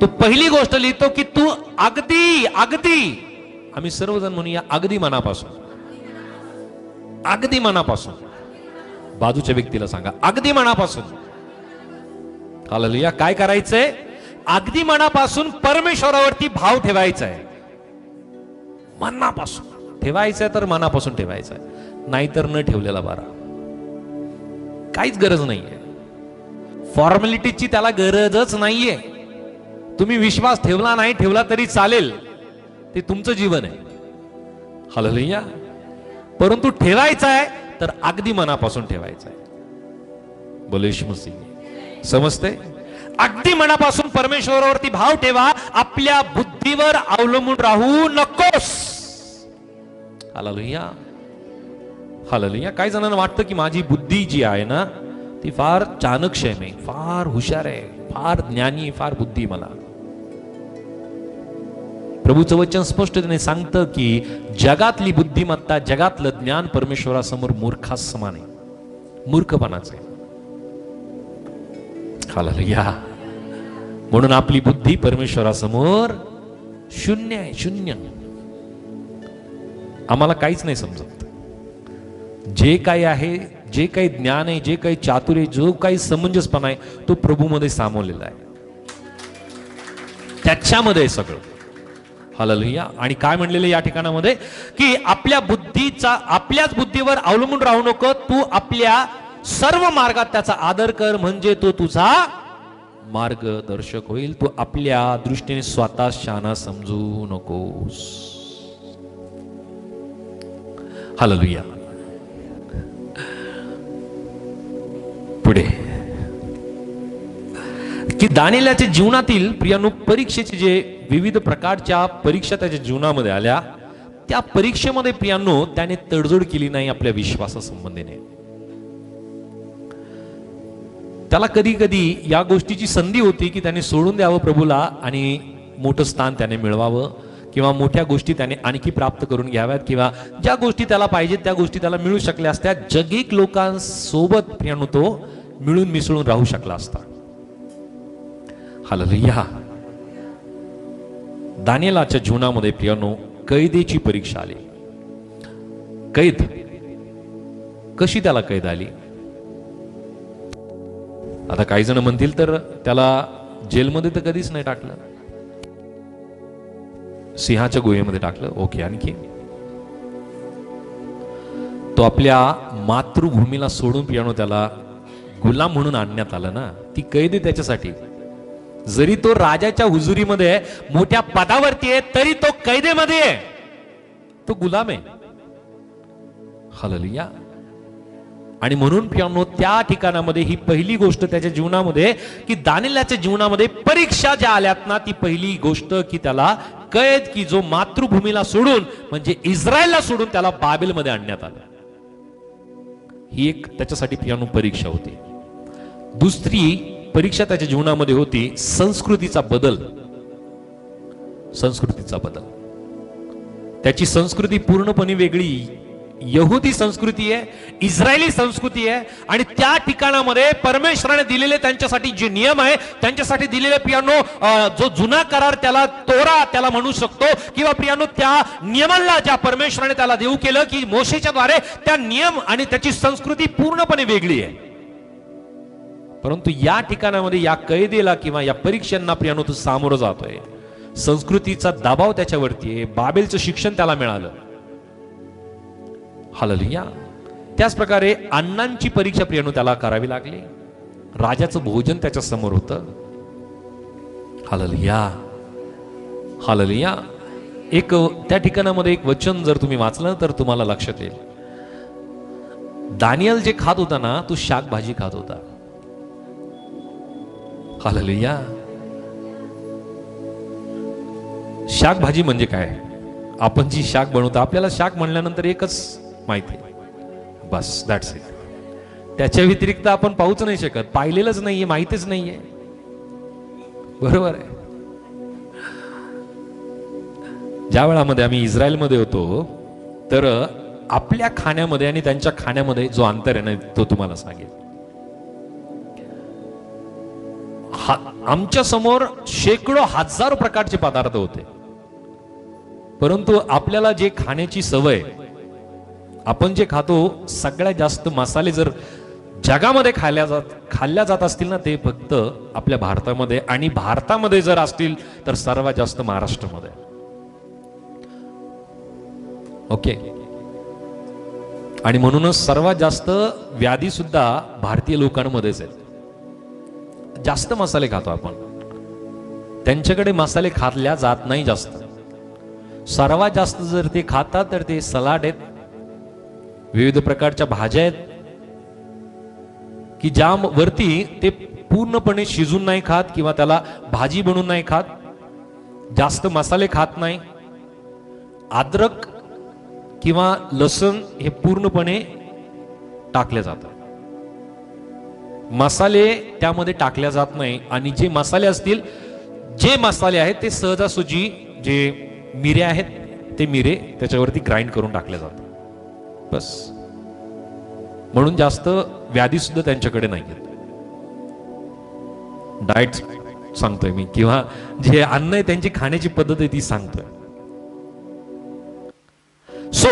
तो पहिली गोष्ट लिहितो की तू अगदी अगदी, आम्ही सर्वजण म्हणूया अगदी मनापासून, अगदी मनापासून. बाजूच्या व्यक्तीला सांगा अगदी मनापासून. हालेलुया. काय करायचंय? अगदी मनापासून परमेश्वरावरती भाव ठेवायचा आहे. मनापासून ठेवायचंय तर मनापासून ठेवायचंय, नाहीतर न ठेवलेला बरा. काहीच गरज नाहीये, फॉर्मॅलिटीची त्याला गरजच नाहीये. तुम्ही विश्वास ठेवला नाही ठेवला तरी चालेल, ते तुमचं जीवन आहे. हालेलुया. परंतु ठेवायचा आहे तर अगदी मनापासून ठेवायचा आहे. बोलो येशू मसीह. समजते? अगदी मनापासून परमेश्वरावरती भाव ठेवा. आपल्या बुद्धीवर अवलंबून राहू नकोस. हालेलुया. हालेलुया. काही जणांना वाटतं की माझी बुद्धी जी आहे ना ती फार चाणक्षम आहे, फार हुशार आहे, फार ज्ञानी, फार बुद्धी मला. प्रभूचं वचन स्पष्टपणे सांगतं की जगातली बुद्धिमत्ता, जगातलं ज्ञान परमेश्वरासमोर मूर्खास समान आहे, मूर्खपणाचं आहे. हालेलुया. म्हणून आपली बुद्धी परमेश्वरासमोर शून्य आहे, शून्य. आम्हाला काहीच नाही समजत. जे काही आहे, जे काही ज्ञान आहे, जे काही चातुर्य, जो काही समंजसपणा आहे, तो प्रभूमध्ये सामावलेला आहे, त्याच्यामध्ये आहे सगळं. हालेलुया. आणि काय म्हणलेलं या ठिकाणामध्ये की आपल्या बुद्धीचा, आपल्याच बुद्धीवर अवलंबून राहू नको, तू आपल्या सर्व मार्गात त्याचा आदर कर, म्हणजे तो तुझा मार्गदर्शक होईल. तू आपल्या दृष्टीने स्वतः शहाणा समजू नकोस. हालेलुया. पुढे की दानिएलाच्या जीवनातील प्रियानु परीक्षेचे जे विविध प्रकारच्या परीक्षा त्याच्या जीवनामध्ये आल्या, त्या परीक्षेमध्ये प्रियानो त्याने तडजोड केली नाही आपल्या विश्वासासंबंधीने. त्याला कधी कधी या गोष्टीची संधी होती की त्याने सोडून द्यावं प्रभूला आणि मोठं स्थान त्याने मिळवावं, किंवा मोठ्या गोष्टी त्याने आणखी प्राप्त करून घ्याव्यात, किंवा ज्या गोष्टी त्याला पाहिजेत त्या गोष्टी त्याला मिळू शकल्या असत्या. जगिक लोकांसोबत प्रियानो तो मिळून मिसळून राहू शकला असता. हालेलुया. दानिएलाच्या जीवनामध्ये प्रियानो कैदेची परीक्षा आली. कैद कशी त्याला कैद आली? आता काही जण म्हणतील तर त्याला जेलमध्ये तर कधीच नाही टाकलं, सिंहाच्या गुहेमध्ये टाकलं. ओके. आणखी तो आपल्या मातृभूमीला सोडून प्रियानो त्याला गुलाम म्हणून आणण्यात आलं ना. ती कैद आहे त्याच्यासाठी. जरी तो राजाच्या हुजुरीमध्ये मोठ्या पदावरती आहे तरी तो कैदेमध्ये आहे, तो गुलाम आहे. हालेलुया. आणि म्हणून प्रियानो त्या ठिकाणामध्ये ही पहिली गोष्ट त्याच्या जीवनामध्ये की दानिएलाच्या जीवनामध्ये परीक्षा ज्या आल्यात ना, ती पहिली गोष्ट की त्याला कैद, की जो मातृभूमीला सोडून म्हणजे इस्रायलला सोडून त्याला बाबेलमध्ये आणण्यात आलं. ही एक त्याच्यासाठी प्रियानो परीक्षा होती. दुसरी परीक्षा त्याच्या जीवनामध्ये होती संस्कृतीचा बदल. संस्कृतीचा बदल. त्याची संस्कृती पूर्णपणे वेगळी यहुदी संस्कृती आहे, इस्रायली संस्कृती आहे. आणि त्या ठिकाणामध्ये परमेश्वराने दिलेले त्यांच्यासाठी जे नियम आहे, त्यांच्यासाठी दिलेले प्रियानो जो जुना करार त्याला तोरा त्याला म्हणू शकतो, किंवा प्रियानो त्या नियमांना ज्या परमेश्वराने त्याला देऊ केलं की मोशेच्या द्वारे, त्या नियम आणि त्याची संस्कृती पूर्णपणे वेगळी आहे. परंतु या ठिकाणामध्ये या कैदेला किंवा या परीक्षांना प्रियानो तो सामोरं जातोय. संस्कृतीचा दबाव त्याच्यावरती आहे. बाबेलचं शिक्षण त्याला मिळालं. हालेलुया. त्याच प्रकारे अण्णांची परीक्षा प्रियानो त्याला करावी लागली. राजाचं भोजन त्याच्या समोर होतं. हालेलुया. हालेलुया. एक त्या ठिकाणामध्ये एक वचन जर तुम्ही वाचलं तर तुम्हाला लक्षात येईल. दानिएल जे खात होता ना, तो शाकभाजी खात होता. हालेलुया. शाकभाजी म्हणजे काय? आपण जी शाक बनवतो, आपल्याला शाक म्हणल्यानंतर एकच माहिती आहे, बस, दॅट्स इट. त्याच्या व्यतिरिक्त आपण पाहूच नाही शकत, पाहिलेलंच नाहीये, माहितीच नाहीये. बरोबर आहे. ज्या वेळामध्ये आम्ही इस्रायलमध्ये होतो तर आपल्या खाण्यामध्ये आणि त्यांच्या खाण्यामध्ये जो अंतर आहे ना, तो तुम्हाला सांगेल. आमच्या समोर शेकडो हजारो प्रकारचे पदार्थ होते, परंतु आपल्याला जे खाण्याची सवय, आपण जे खातो, सगळ्यात जास्त मसाले जर जगामध्ये खाल्ल्या जात असतील ना, ते फक्त आपल्या भारतामध्ये, आणि भारतामध्ये जर असतील तर सर्वात जास्त महाराष्ट्रामध्ये. ओके. आणि म्हणूनच सर्वात जास्त व्याधी सुद्धा भारतीय लोकांमध्येच आहेत. जास्त मसाले खातो आपण, त्यांच्याकडे मसाले खाल्ल्या जात नाही जास्त. सर्वात जास्त जर ते खातात तर ते सलाड आहेत, विविध प्रकारच्या भाज्या आहेत की ज्यावरती ते पूर्णपणे शिजून नाही खात किंवा त्याला भाजी बनवून नाही खात, जास्त मसाले खात नाही. अद्रक किंवा लसूण हे पूर्णपणे टाकले जातात, मसाले त्यामध्ये टाकल्या जात नाही. आणि जे मसाले असतील, जे मसाले आहेत ते सहजासहजी जे मिरे आहेत ते मिरे त्याच्यावरती ग्राइंड करून टाकले जातात बस. म्हणून जास्त व्याधी सुद्धा त्यांच्याकडे नाही आहेत. डाएट सांगतोय मी, किंवा जे अन्न आहे त्यांची खाण्याची पद्धत आहे ती सांगतोय. सो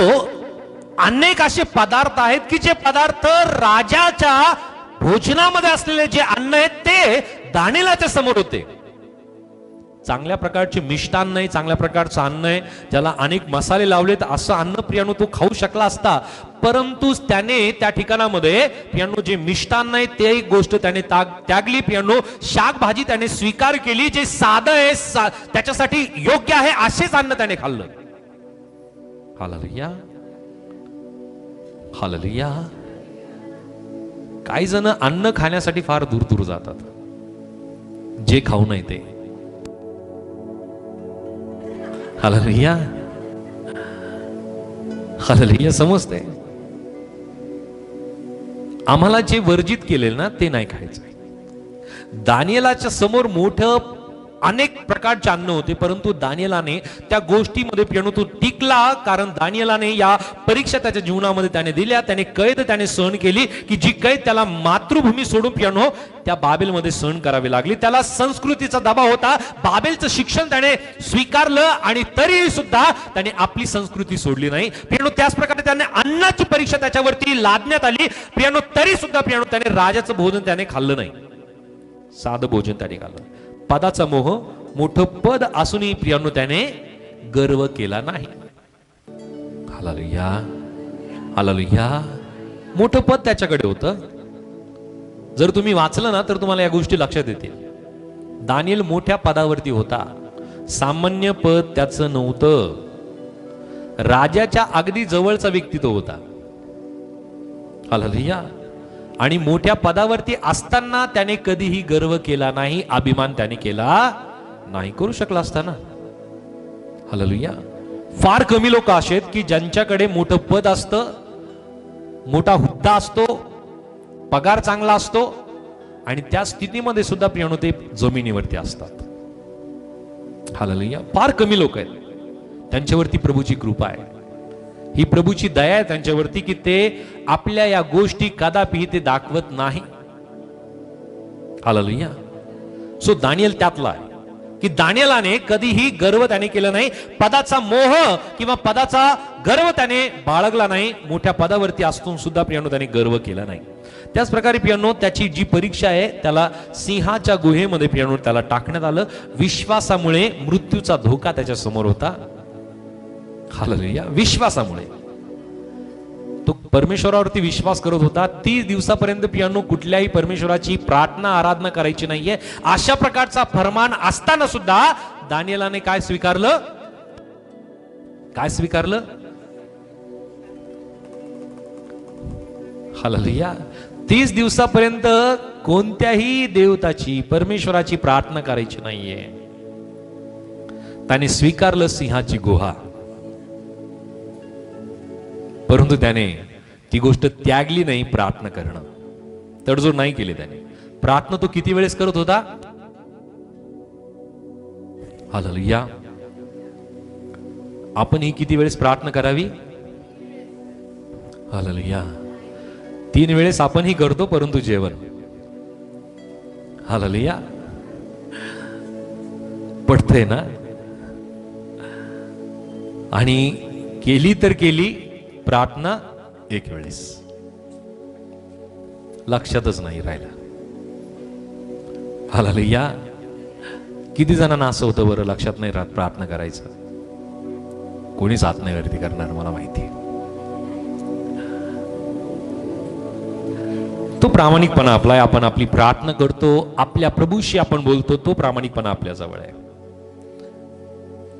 अनेक असे पदार्थ आहेत की जे पदार्थ राजाच्या भोजनामध्ये असलेले जे अन्न आहेत ते दानिएलाच्या समोर होते. चांगल्या प्रकारचे मिष्टान्न आहे, चांगल्या प्रकारचं अन्न आहे, ज्याला अनेक मसाले लावलेत, असं अन्न प्रियानो तो खाऊ शकला असता. परंतु त्याने त्या ठिकाणामध्ये प्रियानो जे मिष्टान्न आहे ते एक गोष्ट त्याने त्यागली. प्रियानो शाकभाजी त्याने स्वीकार केली, जे साधं आहे, त्याच्यासाठी योग्य आहे असेच अन्न त्याने खाल्लं. Hallelujah, hallelujah. काही जण अन्न खाण्यासाठी फार दूर दूर जातात, जे खाऊ नये ते. Hallelujah, hallelujah. समजते आम्हाला जे वर्जित केलेलं ना ते नाही खायचं. दानिएलाच्या समोर मोठं अनेक प्रकारचे अन्न होते, परंतु दानिएलाने त्या गोष्टीमध्ये प्रियानो तो टिकला. कारण दानिएलाने या परीक्षा त्याच्या जीवनामध्ये त्याने दिल्या. त्याने कैद त्याने सहन केली, की जी कैद त्याला मातृभूमी सोडून प्रियानो त्या बाबेलमध्ये सहन करावी लागली. त्याला संस्कृतीचा दबाव होता, बाबेलचं शिक्षण त्याने स्वीकारलं, आणि तरी सुद्धा त्याने आपली संस्कृती सोडली नाही. प्रियानो त्याच प्रकारे त्याने अन्नाची परीक्षा त्याच्यावरती लादण्यात आली. प्रियानो तरी सुद्धा प्रियानो त्याने राजाचं भोजन त्याने खाल्लं नाही, साधं भोजन त्याने खाल्लं. पदाचा मोह, मोठं पद असूनही प्रियानो त्याने गर्व केला नाही. Hallelujah, hallelujah. मोठं पद त्याच्याकडे होतं. जर तुम्ही वाचलं ना तर तुम्हाला या गोष्टी लक्षात येतील. दानिएल मोठ्या पदावरती होता, सामान्य पद त्याचं नव्हतं. राजाच्या अगदी जवळचा व्यक्ती तो होता. हालेलुया. आणि मोठ्या पदावरती असताना त्याने कधीही गर्व केला नाही, अभिमान त्याने केला नाही. करू शकला असताना. हालेलुया. फार कमी लोक असे आहेत की ज्यांच्याकडे मोठं पद असतं, मोठा हुद्दा असतो, पगार चांगला असतो, आणि त्या स्थितीमध्ये सुद्धा प्रियानो ते जमिनीवरती असतात. हालेलुया. फार कमी लोक आहेत, त्यांच्यावरती प्रभूची कृपा आहे, ही प्रभूची दया आहे त्यांच्यावरती, की ते आपल्या या गोष्टी कदापि ते दाखवत नाही. हालेलुया. सो दानिएल त्यातला आहे की दानिएलाने कधीही गर्व त्याने केला नाही, पदाचा मोह किंवा पदाचा गर्व त्याने बाळगला नाही. मोठ्या पदावरती असून सुद्धा प्रियानो त्याने गर्व केला नाही. त्याच प्रकारे प्रियानो त्याची जी परीक्षा आहे त्याला सिंहाच्या गुहेमध्ये प्रियानो त्याला टाकण्यात आलं. विश्वासामुळे मृत्यूचा धोका त्याच्या समोर होता. हालेलुया. विश्वासामुळे तो परमेश्वरावरती विश्वास करत होता. 30 दिवसापर्यंत प्रियानो कुठल्याही परमेश्वराची प्रार्थना आराधना करायची नाहीये, अशा प्रकारचा फरमान असताना सुद्धा दानिएलाने काय स्वीकारलं? काय स्वीकारलं? हालेलुया. 30 दिवसापर्यंत कोणत्याही देवताची, परमेश्वराची प्रार्थना करायची नाहीये. त्याने स्वीकारलं सिंहाची गुहा. परंतु त्याने ती गोष्ट त्यागली नाही, प्रार्थना करणं. तडजोड नाही केली त्याने. प्रार्थना तो किती वेळेस करत होता? हालेलुया. आपण ही किती वेळेस प्रार्थना करावी? हालेलुया. 3 वेळेस आपण ही करतो, परंतु जेवण. हालेलुया. पडतंय ना? आणि केली तर केली प्रार्थना 1 वेळेस. लक्षातच नाही राहिला. हालेलुया. किती जणांना असं होतं बरं, लक्षात नाही राहत प्रार्थना करायचं? कोणीच हात नाही वरती करणार, मला माहिती आहे. तो प्रामाणिकपणा आपला, आपण आपली प्रार्थना करतो, आपल्या प्रभूशी आपण बोलतो, तो प्रामाणिकपणा आपल्या जवळ आहे.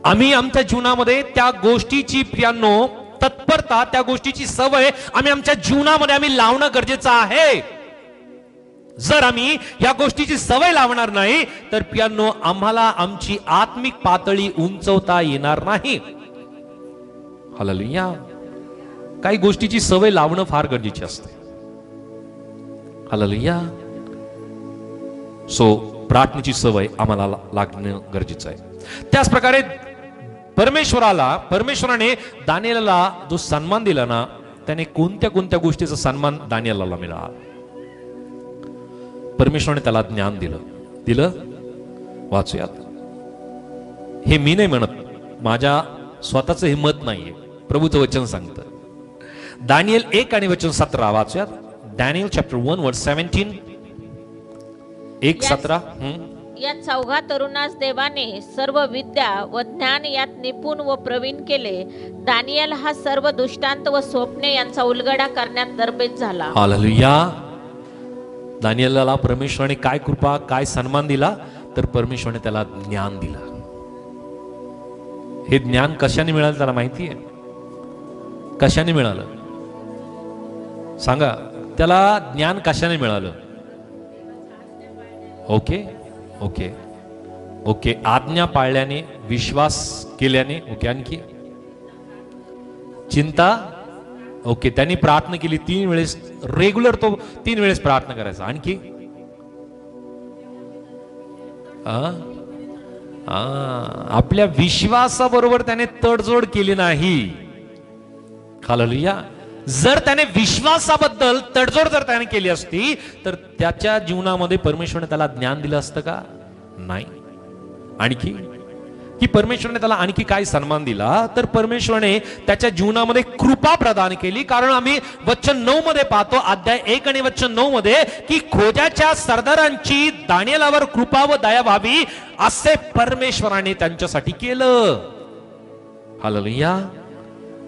आम्ही आमच्या जीवनामध्ये त्या गोष्टीची प्रियांनो तत्परता, त्या गोष्टीची सवय आम्ही आमच्या जीवनामध्ये आम्ही लावणं गरजेचं आहे. जर आम्ही या गोष्टीची सवय लावणार नाही तर प्रियांनो आम्हाला आमची आत्मिक पातळी उंचवता येणार नाही. हालेलुया. काही गोष्टीची सवय लावणं फार गरजेची असते. हालेलुया. सो प्रार्थनेची सवय आम्हाला लागणं गरजेचं आहे. त्याच प्रकारे परमेश्वराने दानिएलला जो सन्मान दिला ना, त्याने कोणत्या कोणत्या गोष्टीचा सन्मान दानिएलला मिळाला? परमेश्वराने त्याला ज्ञान दिलं. वाचूयात. हे मी नाही म्हणत, माझ्या स्वतःचं हे मत नाहीये, प्रभूचं वचन सांगतं. दानिएल 1 आणि वचन 17 वाचूयात. डॅनियल चॅप्टर 1 वर्स 17. 1:17. या चौघा तरुणास देवाने सर्व विद्या व ज्ञान यात निपुण व प्रवीण केले. दानिएल हा सर्व दृष्टांत व स्वप्ने यांचा उलगडा करण्यात तरबेज झाला. हालेलुया. दानिएलला परमेश्वराने काय कृपा, काय सन्मान दिला? तर परमेश्वराने त्याला ज्ञान दिलं. हे ज्ञान कशाने मिळालं त्याला माहिती आहे? कशाने मिळालं सांगा? त्याला ज्ञान कशाने मिळालं? ओके ओके ओके आज्ञा पाळल्याने, विश्वास केल्याने. ओके, आणखी चिंता. ओके, त्यांनी प्रार्थना केली 3 वेळेस, रेग्युलर तो 3 वेळेस प्रार्थना करायचा. आणखी आपल्या विश्वासाबरोबर त्याने तडजोड केली नाही. हालेलुया. जर त्याने विश्वासाबद्दल तडजोड जर त्याने केली असती तर त्याच्या जीवनामध्ये परमेश्वराने त्याला ज्ञान दिलं असतं का? नाही. आणखी की परमेश्वराने त्याला आणखी काय सन्मान दिला? तर परमेश्वराने त्याच्या जीवनामध्ये कृपा प्रदान केली. कारण आम्ही वचन 9 मध्ये पाहतो, अध्याय 1 आणि वचन 9 मध्ये, की खोजाच्या सरदारांची दानिएलावर कृपा व दया व्हावी असे परमेश्वराने त्यांच्यासाठी केलं. हालेलुया.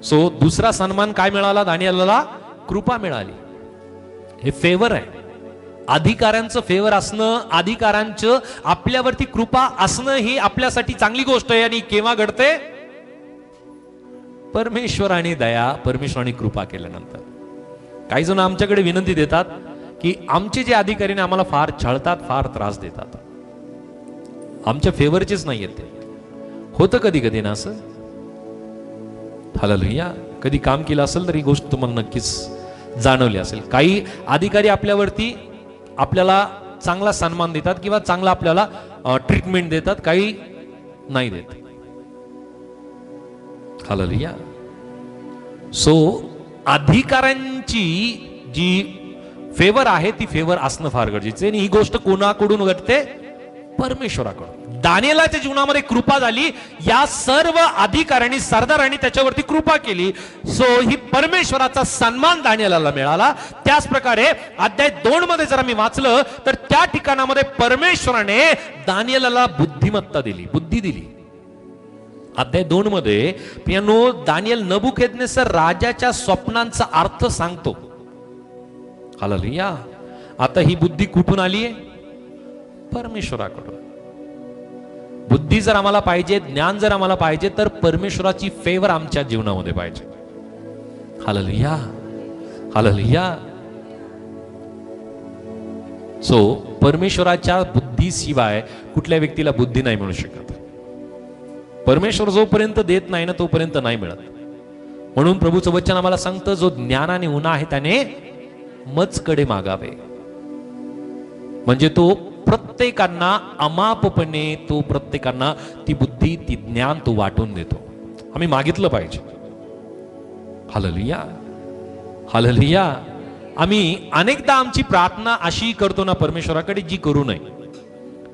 सो दुसरा सन्मान काय मिळाला दानिएलाला? कृपा मिळाली. हे फेवर आहे. अधिकाऱ्यांचं फेवर असणं, अधिकाऱ्यांचं आपल्यावरती कृपा असणं ही आपल्यासाठी चांगली गोष्ट आहे. आणि केव्हा घडते? परमेश्वराने दया, परमेश्वराने कृपा केल्यानंतर. काही जण आमच्याकडे विनंती देतात की आमचे जे अधिकारी आम्हाला फार छळतात, फार त्रास देतात, आमच्या फेवरचेच नाही येते. होतं कधी कधी ना असं. हालेलुया. कधी काम केलं असेल तर ही गोष्ट तुम्हाला नक्कीच जाणवली असेल. काही अधिकारी आपल्याला चांगला सन्मान देतात किंवा चांगला आपल्याला ट्रीटमेंट देतात, काही नाही देत. हालेलुया. सो अधिकाऱ्यांची जी फेवर आहे ती फेवर असणं फार गरजेचं आहे. आणि ही गोष्ट कोणाकडून घडते? परमेश्वराकडून. दानिएलाच्या जीवनामध्ये कृपा झाली. या सर्व अधिकाऱ्यांनी, सरदारांनी त्याच्यावरती कृपा केली. सो ही परमेश्वराचा सन्मान दानिएलाला मिळाला. त्याच प्रकारे अध्याय 2 मध्ये जर आम्ही वाचलं तर त्या ठिकाणामध्ये परमेश्वराने दानिएलाला बुद्धिमत्ता दिली, बुद्धी दिली. अध्याय 2 मध्ये प्रियांनो दानिएल नबुकदनेस्सर राजाच्या स्वप्नांचा अर्थ सांगतो. हालेलुया. आता ही बुद्धी कुठून आली आहे? परमेश्वराकडून. बुद्धी जर आम्हाला पाहिजे, ज्ञान जर आम्हाला पाहिजे, तर परमेश्वराची फेवर आमच्या जीवनामध्ये पाहिजे. हालेलुया. हालेलुया. सो परमेश्वराच्या बुद्धीशिवाय कुठल्या व्यक्तीला बुद्धी नाही मिळू शकत. परमेश्वर जोपर्यंत देत नाही ना तोपर्यंत नाही मिळत. म्हणून प्रभूचं वचन आम्हाला सांगतं, जो ज्ञानाने उन्हा आहे त्याने मजकडे मागावे. म्हणजे तो प्रत्येकांना अमापपणे, तो प्रत्येकांना ती बुद्धी, ती ज्ञान तो वाटून देतो. आम्ही मागितलं पाहिजे. हालेलुया. हालेलुया. आम्ही अनेकदा आमची प्रार्थना अशी करतो ना परमेश्वराकडे, जी करू नये.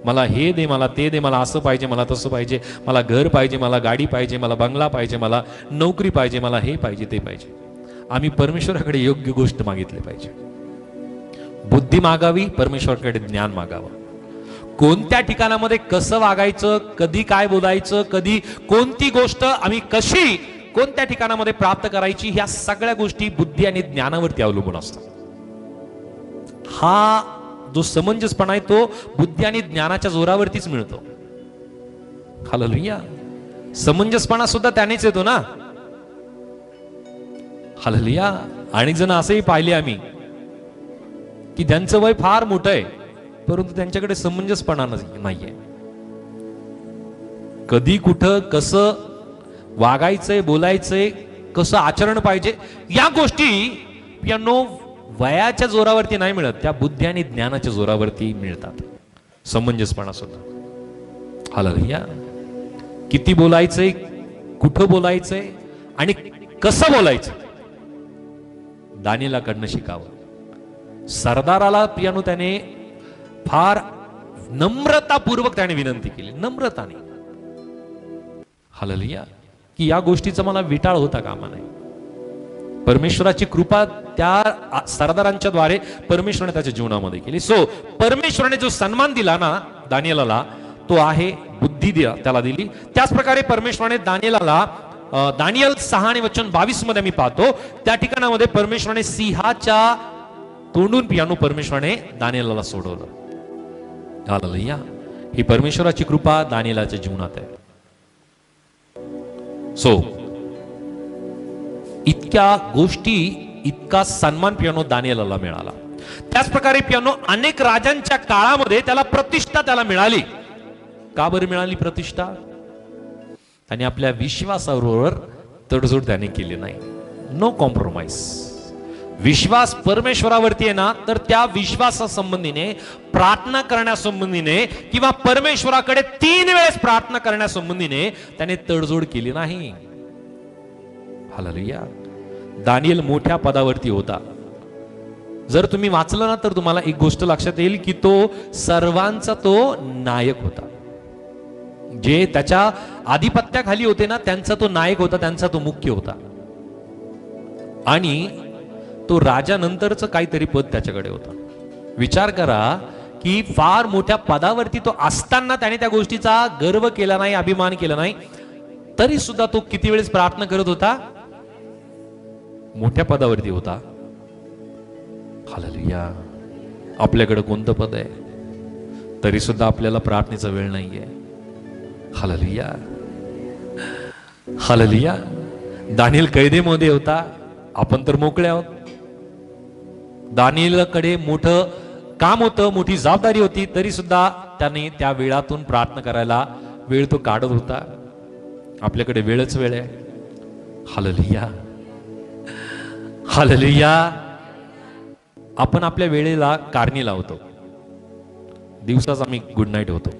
मला हे दे, मला ते दे, मला असं पाहिजे, मला तसं पाहिजे, मला घर पाहिजे, मला गाडी पाहिजे, मला बंगला पाहिजे, मला नोकरी पाहिजे, मला हे पाहिजे, ते पाहिजे. आम्ही परमेश्वराकडे योग्य गोष्ट मागितली पाहिजे. बुद्धी मागावी, परमेश्वराकडे ज्ञान मागावं. कोणत्या ठिकाणामध्ये कसं वागायचं, कधी काय बोलायचं, कधी कोणती गोष्ट आम्ही कशी कोणत्या ठिकाणामध्ये प्राप्त करायची, ह्या सगळ्या गोष्टी बुद्धी आणि ज्ञानावरती अवलंबून असतात. हा जो समंजसपणा आहे तो बुद्धी आणि ज्ञानाच्या जोरावरतीच मिळतो. हालेलुया. समंजसपणा सुद्धा त्यानेच येतो ना. हालेलुया. आणि जण असंही पाहिले आम्ही की ज्यांचं वय फार मोठं आहे परंतु त्यांच्याकडे समंजसपणा नाहीये. कधी कुठं कसं वागायचंय, बोलायचंय, कसं आचरण पाहिजे, या गोष्टी पियानो वयाच्या जोरावरती नाही मिळत, त्या बुद्धी आणि ज्ञानाच्या जोरावरती मिळतात. समंजसपणा सुद्धा. हालेलुया. किती बोलायचंय, कुठं बोलायचंय आणि कसं बोलायचं, दानिएलाकडनं शिकावं. सरदाराला पियानो त्याने फार नम्रतापूर्वक त्याने विनंती केली, नम्रताने. हालेलुया. की या गोष्टीचा मला विटाळ होता कामा नाही. परमेश्वराची कृपा त्या सरदारांच्या द्वारे परमेश्वराने त्याच्या जीवनामध्ये केली. सो परमेश्वराने जो सन्मान दिला ना दानिएलाला, तो आहे बुद्धी त्याला दिली. त्याच प्रकारे परमेश्वराने दानिएलाला दानिएल 6 आणि वचन 22 मध्ये मी पाहतो, त्या ठिकाणामध्ये परमेश्वराने सिंहाच्या तोंडून पियानो परमेश्वराने दानिएलाला सोडवलं. हालेलुया. ही परमेश्वराची कृपा दानिएलाच्या जीवनात आहे. सो इतक्या गोष्टी, इतका सन्मान पियानो दानिएलाला मिळाला. त्याच प्रकारे पियानो अनेक राजांच्या काळामध्ये त्याला प्रतिष्ठा त्याला मिळाली. का बरं मिळाली प्रतिष्ठा? आणि आपल्या विश्वासाबरोबर तडजोड त्याने केली नाही. No compromise. विश्वास परमेश्वरावरती आहे ना, तर त्या विश्वासासंबंधीने, प्रार्थना करण्यासंबंधीने किंवा परमेश्वराकडे 3 वेळेस प्रार्थना करण्यासंबंधीने त्याने तडजोड केली नाही. हालेलुया. दानिएल मोठ्या पदावरती होता. जर तुम्ही वाचलं ना तर तुम्हाला एक गोष्ट लक्षात येईल की तो सर्वांचा तो नायक होता. जे त्याच्या आधिपत्याखाली होते ना त्यांचा तो नायक होता, त्यांचा तो मुख्य होता. आणि तो राजानंतरचं काहीतरी पद त्याच्याकडे होता. विचार करा की फार मोठ्या पदावरती तो असताना त्याने त्या गोष्टीचा गर्व केला नाही, अभिमान केला नाही, तरी सुद्धा तो किती वेळेस प्रार्थना करत होता? मोठ्या पदावरती होता. हालेलुया. आपल्याकडे कोणतं पद आहे तरी सुद्धा आपल्याला प्रार्थनेचा वेळ नाहीये. हालेलुया. हालेलुया. दानिएल कैदेमध्ये होता, आपण तर मोकळे आहोत. दानिएलकडे मोठं काम होतं, मोठी जबाबदारी होती, तरी सुद्धा त्याने त्या वेळातून प्रार्थना करायला वेळ तो काढत होता. आपल्याकडे वेळच वेळ आहे. हालेलुया. हालेलुया. आपण आपल्या वेळेला कारणी लावतो. दिवसाच आम्ही गुड नाईट होतो.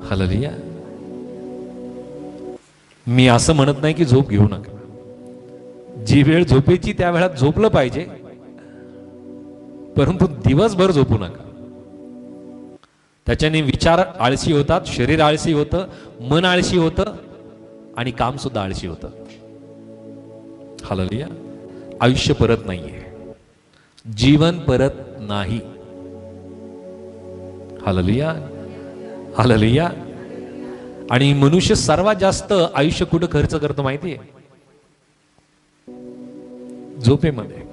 हालेलुया. मी असं म्हणत नाही की झोप घेऊ नका. जी वेळ झोपेची त्या वेळात झोपलं पाहिजे, परंतु दिवसभर झोपू नका. त्याच्याने विचार आळशी होतात, शरीर आळशी होतं, मन आळशी होतं आणि काम सुद्धा आळशी होतं. हालेलुया. आयुष्य परत नाहीये, जीवन परत नाही. हालेलुया. हालेलुया. आणि मनुष्य सर्वात जास्त आयुष्य कुठं खर्च करतो माहितीये? झोपेमध्ये.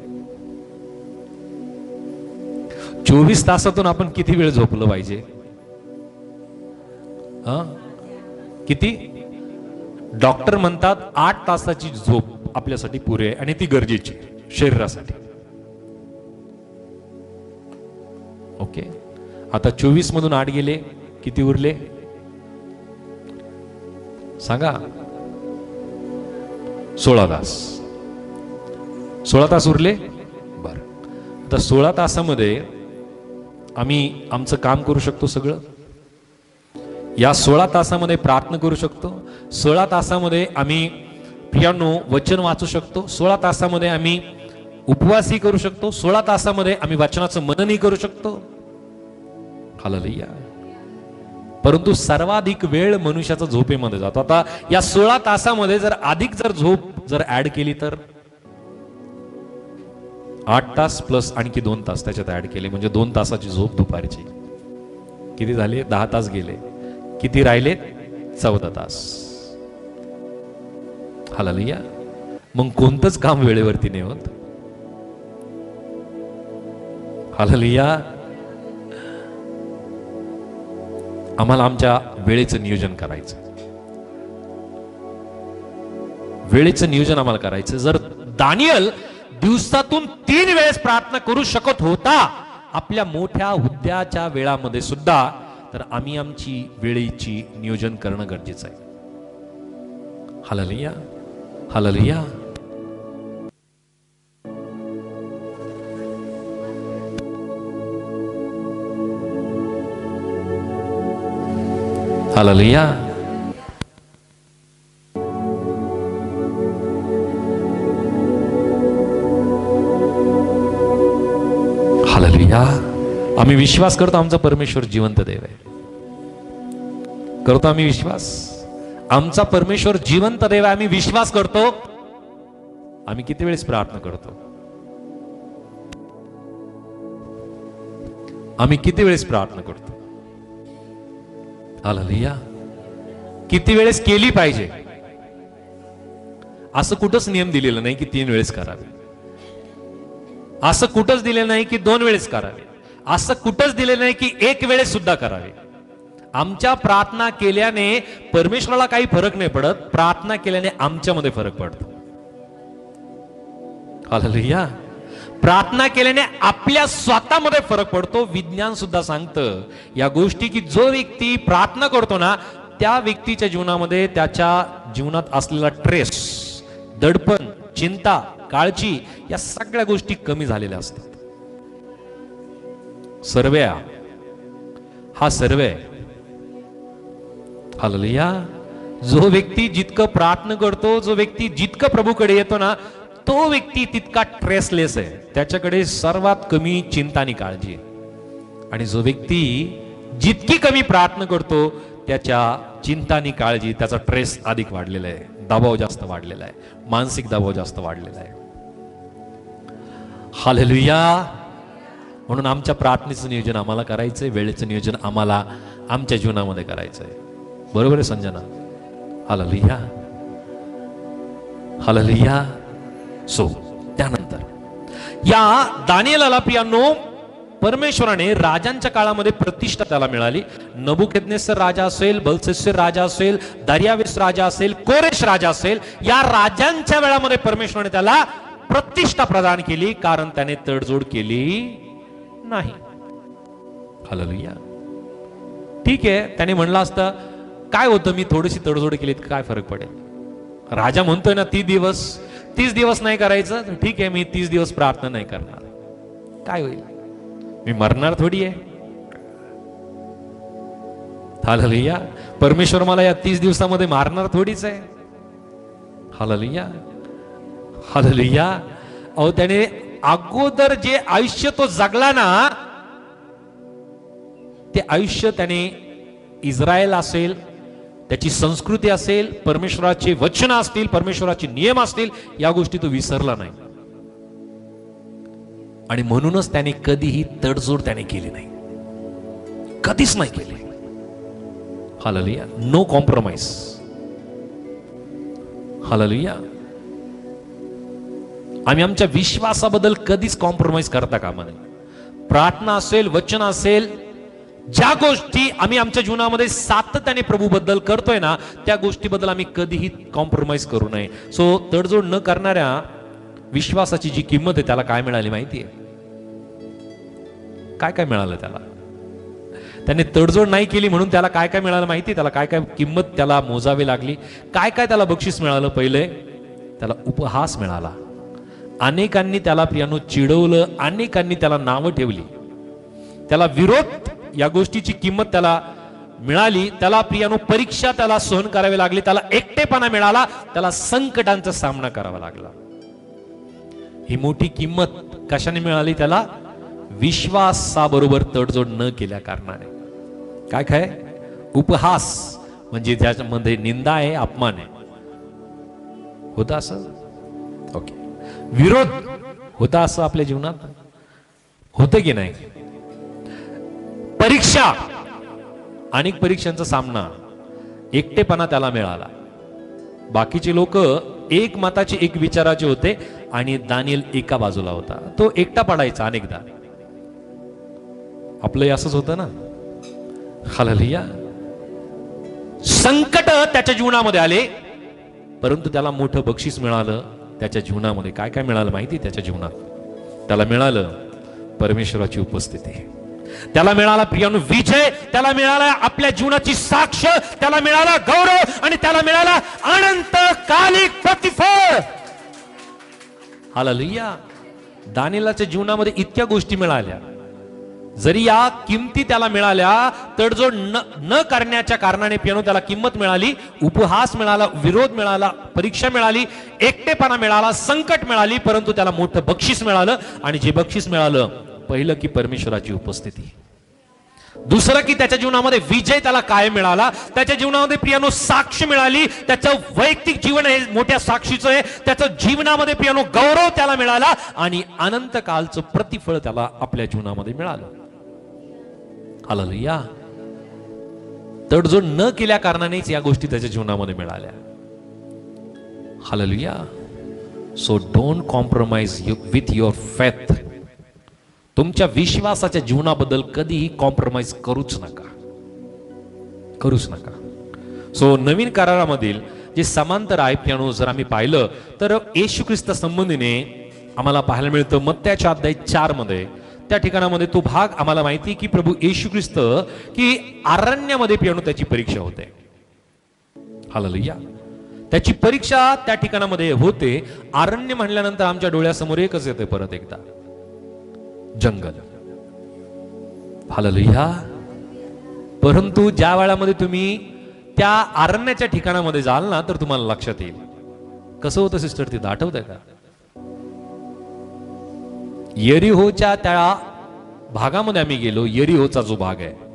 24 तासातून आपण किती वेळ झोपलं पाहिजे? किती? डॉक्टर म्हणतात 8 तासाची झोप आपल्यासाठी पुरे आहे आणि ती गरजेची शरीरासाठी. ओके. आता 24 मधून 8 गेले, किती उरले सांगा? 16 तास. 16 तास उरले. बर. आता 16 तासामध्ये आम्ही आमचं काम करू शकतो सगळं. या 16 तासामध्ये प्रार्थना करू शकतो. 16 तासामध्ये आम्ही पियानो वचन वाचू शकतो. 16 तासामध्ये आम्ही उपवासही करू शकतो. 16 तासामध्ये आम्ही वचनाचं मननही करू शकतो. हालेलुया. परंतु सर्वाधिक वेळ मनुष्याचा झोपेमध्ये जातो. आता या 16 तासामध्ये जर अधिक झोप ऍड केली तर 8 तास प्लस आणखी 2 तास त्याच्यात ऍड केले, म्हणजे 2 तासाची झोप दुपारची. किती झाले? 10 तास गेले. किती राहिले? 14 तास. हालेलुया. मग कोणतंच काम वेळेवरती नाही होत. हालेलुया. आम्हाला आमच्या वेळेचं नियोजन करायचं. वेळेचं नियोजन आम्हाला करायचं. जर दानियल दिवसातून 3 वेळेस प्रार्थना करू शकत होता आपल्या मोठ्या हुद्द्याच्या वेळामध्ये सुद्धा, तर आम्ही आमची वेळेची नियोजन करणं गरजेचं आहे. हालेलुया. हालेलुया. हालेलुया. हालेलुया. आम्ही विश्वास करतो आमचा परमेश्वर जिवंत देव आहे. करतो आम्ही विश्वास. आमचा परमेश्वर जिवंत देव आहे, आम्ही विश्वास करतो. आम्ही किती वेळेस प्रार्थना करतो? आम्ही किती वेळेस प्रार्थना करतो? हालेलुया. किती वेळेस केली पाहिजे असं कुठंच नियम दिलेलं नाही की 3 वेळेस करावे. असं कुठंच दिलेलं नाही की 2 वेळेस करावे. असं कुठंच दिलेलं नाही की 1 वेळेस सुद्धा करावे. आमच्या प्रार्थना केल्याने परमेश्वराला काही फरक नाही पडत, प्रार्थना केल्याने आमच्यामध्ये फरक पडतो. हालेलुया. प्रार्थना केल्याने आपल्या स्वतःमध्ये फरक पडतो. विज्ञान सुद्धा सांगतं या गोष्टी की जो व्यक्ती प्रार्थना करतो ना, त्या व्यक्तीच्या जीवनामध्ये त्याच्या जीवनात असलेला ट्रेस, दडपण, चिंता, काळजी या सगळ्या गोष्टी कमी झालेल्या असतात. सर्वे हा सर्वे. हालेलुया. जो व्यक्ती जितकं प्रार्थना करतो, जो व्यक्ती जितकं प्रभूकडे येतो ना, तो व्यक्ती तितका ट्रेसलेस आहे. त्याच्याकडे सर्वात कमी चिंता आणि काळजी आहे. आणि जो व्यक्ती जितकी कमी प्रार्थना करतो, त्याच्या चिंता आणि काळजी, त्याचा ट्रेस अधिक वाढलेला आहे, दबाव जास्त वाढलेला आहे, मानसिक दबाव जास्त वाढलेला आहे. हालेलुया. म्हणून आमच्या प्रार्थनेचं नियोजन आम्हाला करायचंय, वेळेचं नियोजन आम्हाला आमच्या जीवनामध्ये करायचंय. बरोबर आहे संजना? हालेलुया. हालेलुया. सो त्यानंतर या दानिएलाला प्रियांनो परमेश्वराने राजांच्या काळामध्ये प्रतिष्ठा त्याला मिळाली. नबुकदनेस्सर राजा असेल, बेलशस्सर राजा असेल, दारियावेस राजा असेल, कोरेश राजा असेल, या राजांच्या वेळामध्ये परमेश्वराने त्याला प्रतिष्ठा प्रदान केली, कारण त्याने तडजोड केली नाही. हालेलुया. ठीक आहे, त्याने म्हणलं असतं काय होतं, मी थोडीशी तडजोड केली काय फरक पडेल. राजा म्हणतोय ना 30 दिवस नाही करायचं, ठीक आहे मी 30 दिवस प्रार्थना नाही करणार, काय होईल, मी मरणार थोडी आहे. हालेलुया. परमेश्वर मला या 30 दिवसामध्ये मारणार थोडीच आहे. हालेलुया. हालेलुया. अहो त्याने अगोदर जे आयुष्य तो जगला ना, ते आयुष्य त्याने इस्रायल असेल, त्याची संस्कृती असेल, परमेश्वराचे वचन असतील, परमेश्वराचे नियम असतील, या गोष्टी तो विसरला नाही. आणि म्हणूनच त्याने कधीही तडजोड त्याने केली नाही, कधीच नाही केली. हालेलुया. No compromise. हालेलुया. आम्ही आमच्या विश्वासाबद्दल कधीच कॉम्प्रोमाइज करता कामा नये. प्रार्थना असेल, वचन असेल, ज्या गोष्टी आम्ही आमच्या जीवनामध्ये सातत्याने प्रभूबद्दल करतोय ना, त्या गोष्टीबद्दल आम्ही कधीही कॉम्प्रोमाइज करू नये. सो तडजोड न करणाऱ्या विश्वासाची जी किंमत आहे त्याला काय मिळाली माहितीये? काय काय मिळालं त्याला? त्याने तडजोड नाही केली म्हणून त्याला काय काय मिळालं माहिती? त्याला काय काय किंमत त्याला मोजावी लागली, काय काय त्याला बक्षीस मिळालं? पहिले त्याला उपहास मिळाला. अनेकांनी त्याला प्रियानो चिडवलं, अनेकांनी त्याला नावं ठेवली, त्याला विरोध, या गोष्टीची किंमत त्याला मिळाली. त्याला प्रियानो परीक्षा त्याला सहन करावी लागली, त्याला एकटेपणा मिळाला, त्याला संकटांचा सामना करावा लागला. ही मोठी किंमत कशाने मिळाली त्याला? विश्वासाबरोबर तडजोड न केल्या कारणाने. काय काय? उपहास म्हणजे ज्याच्यामध्ये निंदा आहे, अपमान आहे, होता असं. ओके. विरोध होतं असं आपल्या जीवनात? होतं की नाही? परीक्षा, अनेक परीक्षांचा सामना, एकटेपणा त्याला मिळाला. बाकीचे लोक एक मताचे, एक विचाराचे होते आणि दानिएल एका बाजूला होता. तो एकटा पडायचा अनेकदा. आपलंही असंच होतं ना. हालेलुया. संकट त्याच्या जीवनामध्ये आले, परंतु त्याला मोठं बक्षीस मिळालं. त्याच्या जीवनामध्ये काय काय मिळालं माहिती? त्याच्या जीवनात त्याला मिळालं परमेश्वराची उपस्थिती, त्याला मिळाला प्रियानु विजय, त्याला मिळाला आपल्या जीवनाची साक्ष, त्याला मिळाला गौरव आणि त्याला मिळाला अनंतकालिक प्रतिफळ. हालेलुया. दानिएलाच्या जीवनामध्ये इतक्या गोष्टी मिळाल्या. जरी या किमती त्याला मिळाल्या, तडजोड न करण्याच्या कारणाने पियानो त्याला किंमत मिळाली, उपहास मिळाला, विरोध मिळाला, परीक्षा मिळाली, एकटेपणा मिळाला, संकट मिळाली, परंतु त्याला मोठं बक्षीस मिळालं. आणि जे बक्षीस मिळालं, पहिलं की परमेश्वराची उपस्थिती, दुसरं की त्याच्या जीवनामध्ये विजय त्याला काय मिळाला, त्याच्या जीवनामध्ये प्रियानो साक्ष मिळाली. त्याचं वैयक्तिक जीवन हे मोठ्या साक्षीचं आहे. त्याचं जीवनामध्ये प्रियानो गौरव त्याला मिळाला आणि अनंत कालचं प्रतिफळ त्याला आपल्या जीवनामध्ये मिळालं. हालेलुया. तडजोड न केल्या कारणानेच या गोष्टी त्याच्या जीवनामध्ये मिळाल्या. Hallelujah. So don't compromise with your faith. तुमच्या विश्वासाच्या जीवनाबद्दल कधीही कॉम्प्रोमाइज करूच नका, करूच नका. सो नवीन करारामधील जे समांतर आहे पियानो जर आम्ही पाहिलं तर येशू ख्रिस्त संबंधीने आम्हाला पाहायला मिळतं मत्त्याच्या अध्याय 4 मध्ये. त्या ठिकाणामध्ये तो भाग आम्हाला माहिती की प्रभू येशू ख्रिस्त की अरण्यामध्ये पियानो त्याची परीक्षा होते. हालेलुया. त्याची परीक्षा त्या ठिकाणामध्ये होते. अरण्य म्हणल्यानंतर आमच्या डोळ्यासमोर एकच येते परत एकदा, जंगल. हालेलुया. परंतु ज्या वेळामध्ये तुम्ही त्या अरण्याच्या ठिकाणामध्ये जाल ना, तर तुम्हाला लक्षात येईल कसं होतं सिस्टर. तिथं आठवतंय का? यरीहोच्या त्या भागामध्ये आम्ही गेलो. यरीहोचा जो भाग आहे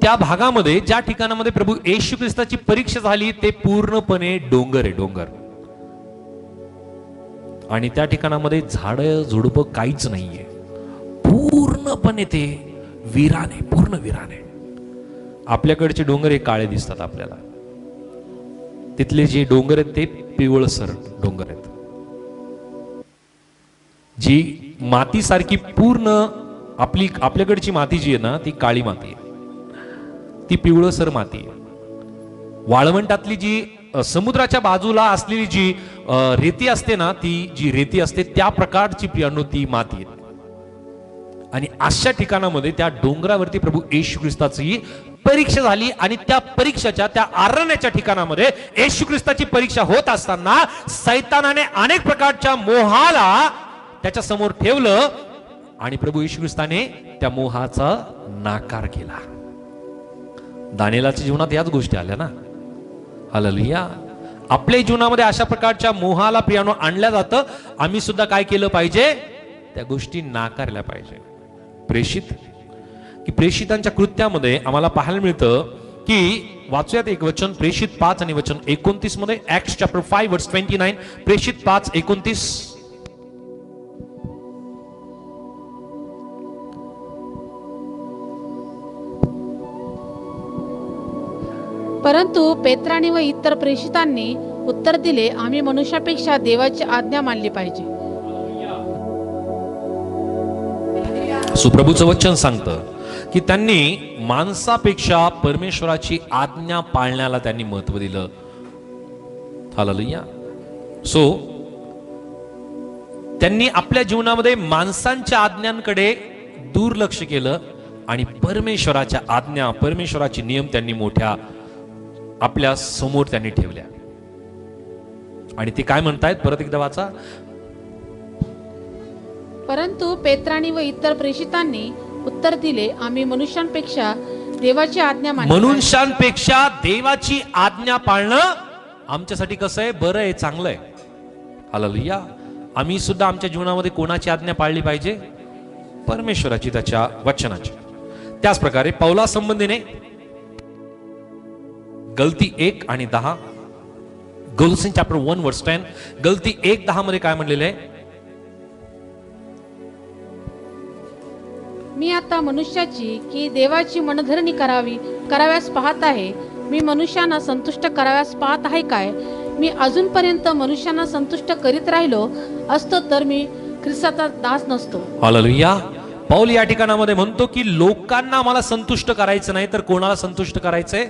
त्या भागामध्ये ज्या ठिकाणामध्ये प्रभू येशू ख्रिस्ताची परीक्षा झाली ते पूर्णपणे डोंगर आहे, डोंगर. आणि त्या ठिकाणामध्ये झाड झुडप काहीच नाहीये, पूर्णपणे ते विराने, पूर्ण विराने. आपल्याकडचे डोंगर हे काळे दिसतात आपल्याला, तिथले जे डोंगर आहेत ते पिवळसर डोंगर आहेत. जी माती सारखी पूर्ण आपल्याकडची माती जी आहे ना, ती काळी माती आहे, ती पिवळसर माती आहे. वाळवंटातली जी समुद्राच्या बाजूला असलेली जी रेती असते ना, ती जी रेती असते त्या प्रकारची पियानो ती माती आहे. आणि अशा ठिकाणामध्ये त्या डोंगरावरती प्रभू येशू ख्रिस्ताची परीक्षा झाली. आणि त्या परीक्षेच्या त्या अरण्याच्या ठिकाणामध्ये येशू ख्रिस्ताची परीक्षा होत असताना सैतानाने अनेक प्रकारच्या मोहाला त्याच्या समोर ठेवलं आणि प्रभू येशू ख्रिस्ताने त्या मोहाचा नाकार केला. दानिएलाच्या जीवनात याच गोष्टी आल्या ना. हालेलुया. आपल्या जीवनामध्ये अशा प्रकारच्या मोहाला प्रियानो आणल्या जातं. आम्ही सुद्धा काय केलं पाहिजे? त्या गोष्टी नाकारल्या पाहिजे. प्रेषितांच्या कृत्यामध्ये आम्हाला पाहायला मिळतं की वाचूयात एक वचन, प्रेषित 5 आणि वचन 29 मध्ये. ऍक्ट्स चॅप्टर 5 वर्स 29. प्रेषित 5:29. परंतु पेत्राने व इतर प्रेषितांनी उत्तर दिले, आम्ही मनुष्यापेक्षा देवाची आज्ञा मानली पाहिजे. सुप्रभूचं वचन सांगतं की त्यांनी माणसापेक्षा परमेश्वराची आज्ञा पाळण्याला त्यांनी महत्व दिलं. हालेलुया. सो त्यांनी आपल्या जीवनामध्ये माणसांच्या आज्ञांकडे दुर्लक्ष केलं आणि परमेश्वराच्या आज्ञा, परमेश्वराचे नियम त्यांनी मोठ्या आपल्या समोर त्यांनी ठेवल्या. आणि ते काय म्हणतायत? परत एकदा वाचा. परंतु पेत्राने व इतर प्रेषितांनी उत्तर दिले, आम्ही मनुष्यांपेक्षा देवाची आज्ञा मानली पाहिजे. मनुष्यांपेक्षा देवाची आज्ञा पाळणं आमच्यासाठी कसं आहे? बरं आहे, चांगलं आहे. हालेलुया. आम्ही सुद्धा आमच्या जीवनामध्ये कोणाची आज्ञा पाळली पाहिजे? परमेश्वराची, त्याच्या वचनाची. त्याच प्रकारे पौला संबंधीने गलती 1 आणि 10, गोलसीन चॅप्टर 1 वर्स 10, गलती 1:10 मध्ये काय म्हणलेलं आहे? मी आता मनुष्याची की देवाची मनधरणी कराव्यास पाहत आहे. मी मनुष्यांना संतुष्ट कराव्यास पाहत आहे काय? मी अजूनपर्यंत मनुष्यांना संतुष्ट करीत राहिलो असतो तर मी ख्रिस्ताचा दास नसतो. हालेलुया. पौल या ठिकाणामध्ये म्हणतो की लोकांना आम्हाला संतुष्ट करायचं नाही, तर कोणाला संतुष्ट करायचंय?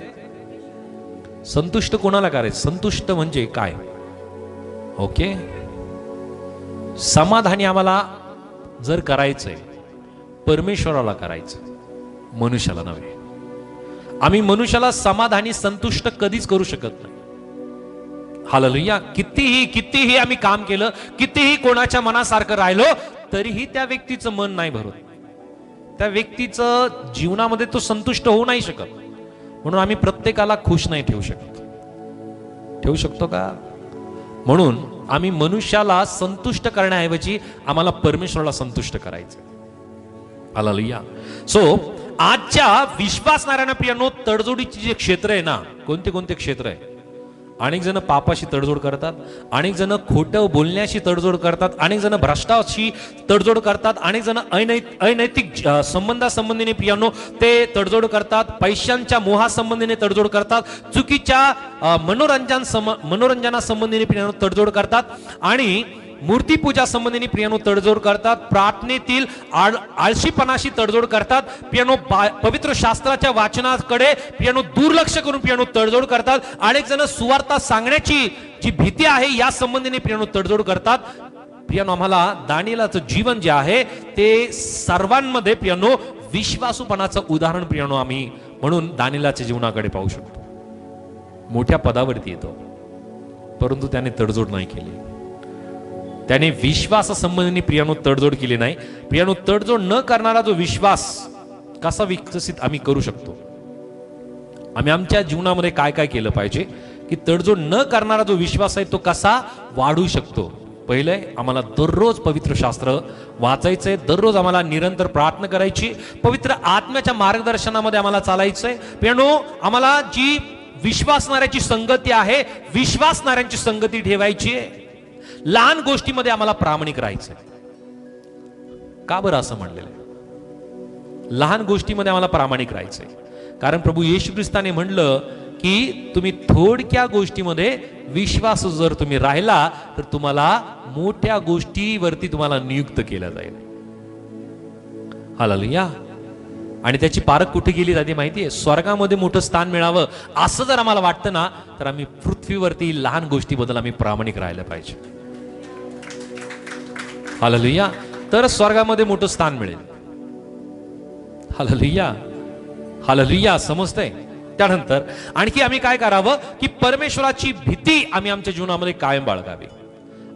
संतुष्ट कोणाला करायचं? संतुष्ट म्हणजे काय? ओके, समाधानी आम्हाला जर करायचंय, परमेश्वराला करायचं, मनुष्याला नव्हे. आम्ही मनुष्याला समाधानी संतुष्ट कधीच करू शकत नाही. हालेलुया. कितीही आम्ही काम केलं, कितीही कोणाच्या मनासारखं राहिलो, तरीही त्या व्यक्तीचं मन नाही भरत, त्या व्यक्तीचं जीवनामध्ये तो संतुष्ट होऊ नाही शकत. म्हणून आम्ही प्रत्येकाला खुश नाही ठेवू शकत. ठेवू शकतो का? म्हणून आम्ही मनुष्याला संतुष्ट करण्याऐवजी आम्हाला परमेश्वराला संतुष्ट करायचं. हालेलुया. सो आजच्या विश्वासणाऱ्यांना प्रियानो, तडजोडीची जे क्षेत्र आहे ना, कोणते कोणते क्षेत्र आहे? अनेक जण पापाशी तडजोड करतात, अनेक जण खोटं बोलण्याशी तडजोड करतात, अनेक जण भ्रष्टाचाराशी तडजोड करतात, अनेक जण अनैतिक संबंधासंबंधीने प्रियानो ते तडजोड करतात, पैशांच्या मोहासंबंधीने तडजोड करतात, चुकीच्या मनोरंजनासंबंधीने प्रियानो तडजोड करतात, आणि मूर्तीपूजा संबंधीने प्रियानो तडजोड करतात, प्रार्थनेतील आळशीपणाशी तडजोड करतात, प्रियानो पवित्र शास्त्राच्या वाचनाकडे प्रियानो दुर्लक्ष करून प्रियानो तडजोड करतात, अनेक जण सुवार्ता सांगण्याची जी भीती आहे या संबंधीने प्रियानो तडजोड करतात. प्रियानो, आम्हाला दानिएलाचं जीवन जे आहे ते सर्वांमध्ये प्रियानो विश्वासूपणाचं उदाहरण प्रियानो आम्ही म्हणून दानिएलाच्या जीवनाकडे पाहू शकतो. मोठ्या पदावरती येतो, परंतु त्याने तडजोड नाही केली. त्याने विश्वासासंबंधी प्रियानो तडजोड केली नाही. प्रियानो, तडजोड न करणारा जो विश्वास कसा विकसित आम्ही करू शकतो? आम्ही आमच्या जीवनामध्ये काय काय केलं पाहिजे की तडजोड न करणारा जो विश्वास आहे तो कसा वाढू शकतो? पहिले आम्हाला दररोज पवित्र शास्त्र वाचायचंय, दररोज आम्हाला निरंतर प्रार्थना करायची, पवित्र आत्म्याच्या मार्गदर्शनामध्ये आम्हाला चालायचंय. प्रियानो, आम्हाला जी विश्वासणाऱ्याची संगती आहे, विश्वासणाऱ्यांची संगती ठेवायची आहे. लहान गोष्टीमध्ये आम्हाला प्रामाणिक राहायचंय. का बरं असं म्हणलेलं आहे? लहान गोष्टीमध्ये आम्हाला प्रामाणिक राहायचंय कारण प्रभू येशू ख्रिस्ताने म्हणलं की तुम्ही थोडक्या गोष्टीमध्ये विश्वास जर तुम्ही राहिला तर तुम्हाला मोठ्या गोष्टीवरती तुम्हाला नियुक्त केलं जाईल. हालेलुया. आणि त्याची पारख कुठे गेली जाते माहितीये? स्वर्गामध्ये मोठं स्थान मिळावं असं जर आम्हाला वाटतं ना, तर आम्ही पृथ्वीवरती लहान गोष्टीबद्दल आम्ही प्रामाणिक राहायला पाहिजे. हालेलुया. तर स्वर्गामध्ये मोठं स्थान मिळेल. हालेलुया. हालेलुया. समजतंय? त्यानंतर आणखी आम्ही काय करावं की परमेश्वराची भीती आम्ही आमच्या जीवनामध्ये कायम बाळगावी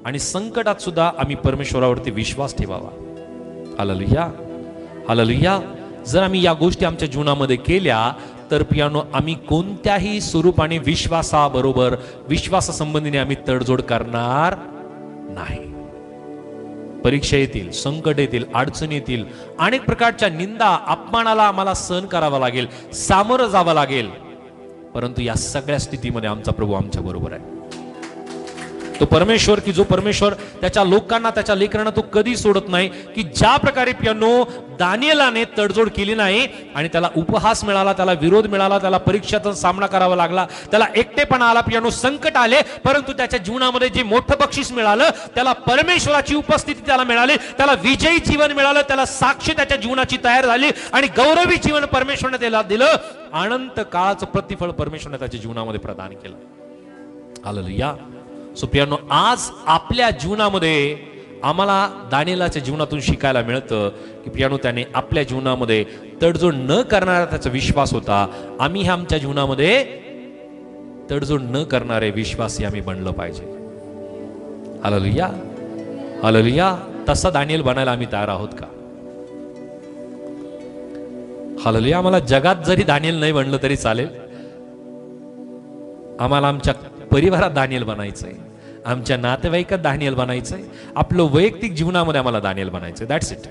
आणि संकटात सुद्धा आम्ही परमेश्वरावरती विश्वास ठेवावा. हालेलुया. हालेलुया. जर आम्ही या गोष्टी आमच्या जीवनामध्ये केल्या तर प्रियानो, आम्ही कोणत्याही स्वरूपाने विश्वासाबरोबर विश्वासासंबंधीने आम्ही तडजोड करणार नाही. परीक्षा येतील, संकट येतील, अडचणी येतील, अनेक प्रकारच्या निंदा अपमानाला आम्हाला सहन करावा लागेल, सामोरं जावं लागेल, परंतु या सगळ्या स्थितीमध्ये आमचा प्रभू आमच्या बरोबर आहे. तो परमेश्वर की जो परमेश्वर त्याच्या लोकांना, त्याच्या लेकरांना तो कधी सोडत नाही. की ज्या प्रकारे प्रियानो दानिएलाने तडजोड केली नाही आणि त्याला उपहास मिळाला, त्याला विरोध मिळाला, त्याला परीक्षेचा सामना करावा लागला, त्याला एकटेपणा आला, प्रियानो संकट आले, परंतु त्याच्या जीवनामध्ये जे मोठं बक्षीस मिळालं, त्याला परमेश्वराची उपस्थिती त्याला मिळाली, त्याला विजयी जीवन मिळालं, त्याला साक्ष त्याच्या जीवनाची तयार झाली आणि गौरवी जीवन परमेश्वराने त्याला दिलं. अनंत काळाचं प्रतिफळ परमेश्वराने त्याच्या जीवनामध्ये प्रदान केलं. हालेलुया. सो प्रियानो, आज आपल्या जीवनामध्ये आम्हाला दानिएलाच्या जीवनातून शिकायला मिळतं की प्रियानो, त्याने आपल्या जीवनामध्ये तडजोड न करणारा त्याचा विश्वास होता. आम्ही आमच्या जीवनामध्ये तडजोड न करणारे विश्वासी आम्ही बनलं पाहिजे. हालेलुया. हालेलुया. तसा दानिएल बनायला आम्ही तयार आहोत का? हालेलुया. आम्हाला जगात जरी दानिएल नाही बनलं तरी चालेल. आम्हाला आमच्या परिवारात दानिएल बनायचंय, आमच्या नातेवाईकात दानिएल बनायचंय, आपलं वैयक्तिक जीवनामध्ये आम्हाला दानिएल बनायचंय. That's it.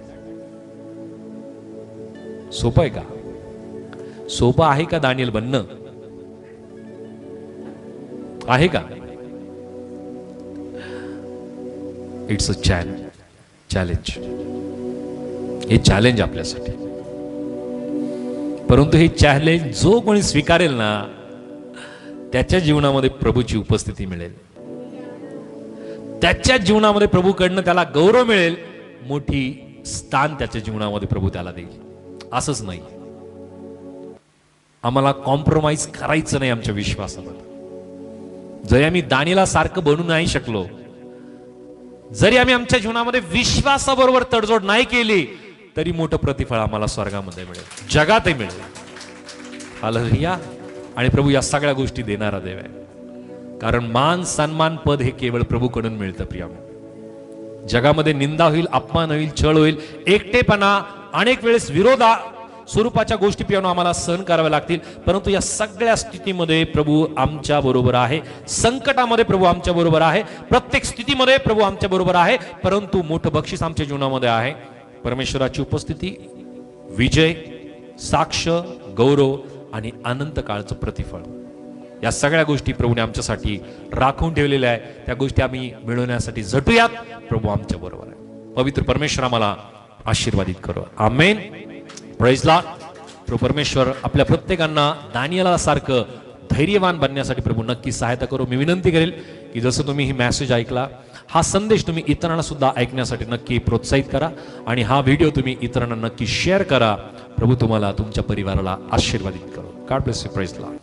सोपं आहे का? सोपं आहे का दानिएल बनणं? आहे का? It's a challenge. हे चॅलेंज आपल्यासाठी. परंतु हे चॅलेंज जो कोणी स्वीकारेल ना त्याच्या जीवनामध्ये प्रभूची उपस्थिती मिळेल, त्याच्या जीवनामध्ये प्रभूकडनं त्याला गौरव मिळेल, मोठी स्थान त्याच्या जीवनामध्ये प्रभू त्याला देईल. असंच नाही, आम्हाला कॉम्प्रोमाइज करायचं नाही आमच्या विश्वासामध्ये. जरी आम्ही दानियेला सारखं बनू नाही शकलो, जरी आम्ही आमच्या जीवनामध्ये विश्वासाबरोबर तडजोड नाही केली, तरी मोठं प्रतिफळ आम्हाला स्वर्गामध्ये मिळेल, जगातही मिळेल. हालेलुया. आणि प्रभू या सगळ्या गोष्टी देणारा देव आहे. कारण मान सन्मान पद हे केवळ प्रभूकडून मिळतं. प्रिया, जगामध्ये निंदा होईल, अपमान होईल, छळ होईल, एकटेपणा, अनेक वेळेस विरोधा स्वरूपाच्या गोष्टी पियानो आम्हाला सहन कराव्या लागतील. परंतु या सगळ्या स्थितीमध्ये प्रभू आमच्या बरोबर आहे. संकटामध्ये प्रभू आमच्या बरोबर आहे. प्रत्येक स्थितीमध्ये प्रभू आमच्या बरोबर आहे. परंतु मोठं बक्षीस आमच्या जीवनामध्ये आहे, परमेश्वराची उपस्थिती, विजय, साक्ष, गौरव आणि अनंत काळचं प्रतिफळ. या सगळ्या गोष्टी प्रभूने आमच्यासाठी राखून ठेवलेल्या आहे. त्या गोष्टी आम्ही मिळवण्यासाठी झटूयात. प्रभू आमच्या बरोबर आहे. पवित्र परमेश्वर आम्हाला आशीर्वादित करो. आमेन. Praise Lord. प्रभू परमेश्वर आपल्या प्रत्येकांना दानियेला सारखं धैर्यवान बनण्यासाठी प्रभू नक्की सहायता करो. मी विनंती करेल की जसं तुम्ही ही मेसेज ऐकला, हा संदेश तुम्ही इतरांना सुद्धा ऐकण्यासाठी नक्की प्रोत्साहित करा आणि हा व्हिडिओ तुम्ही इतरांना नक्की शेअर करा. प्रभू तुम्हाला, तुमच्या परिवाराला आशीर्वादित करो. God bless you. Praise Lord.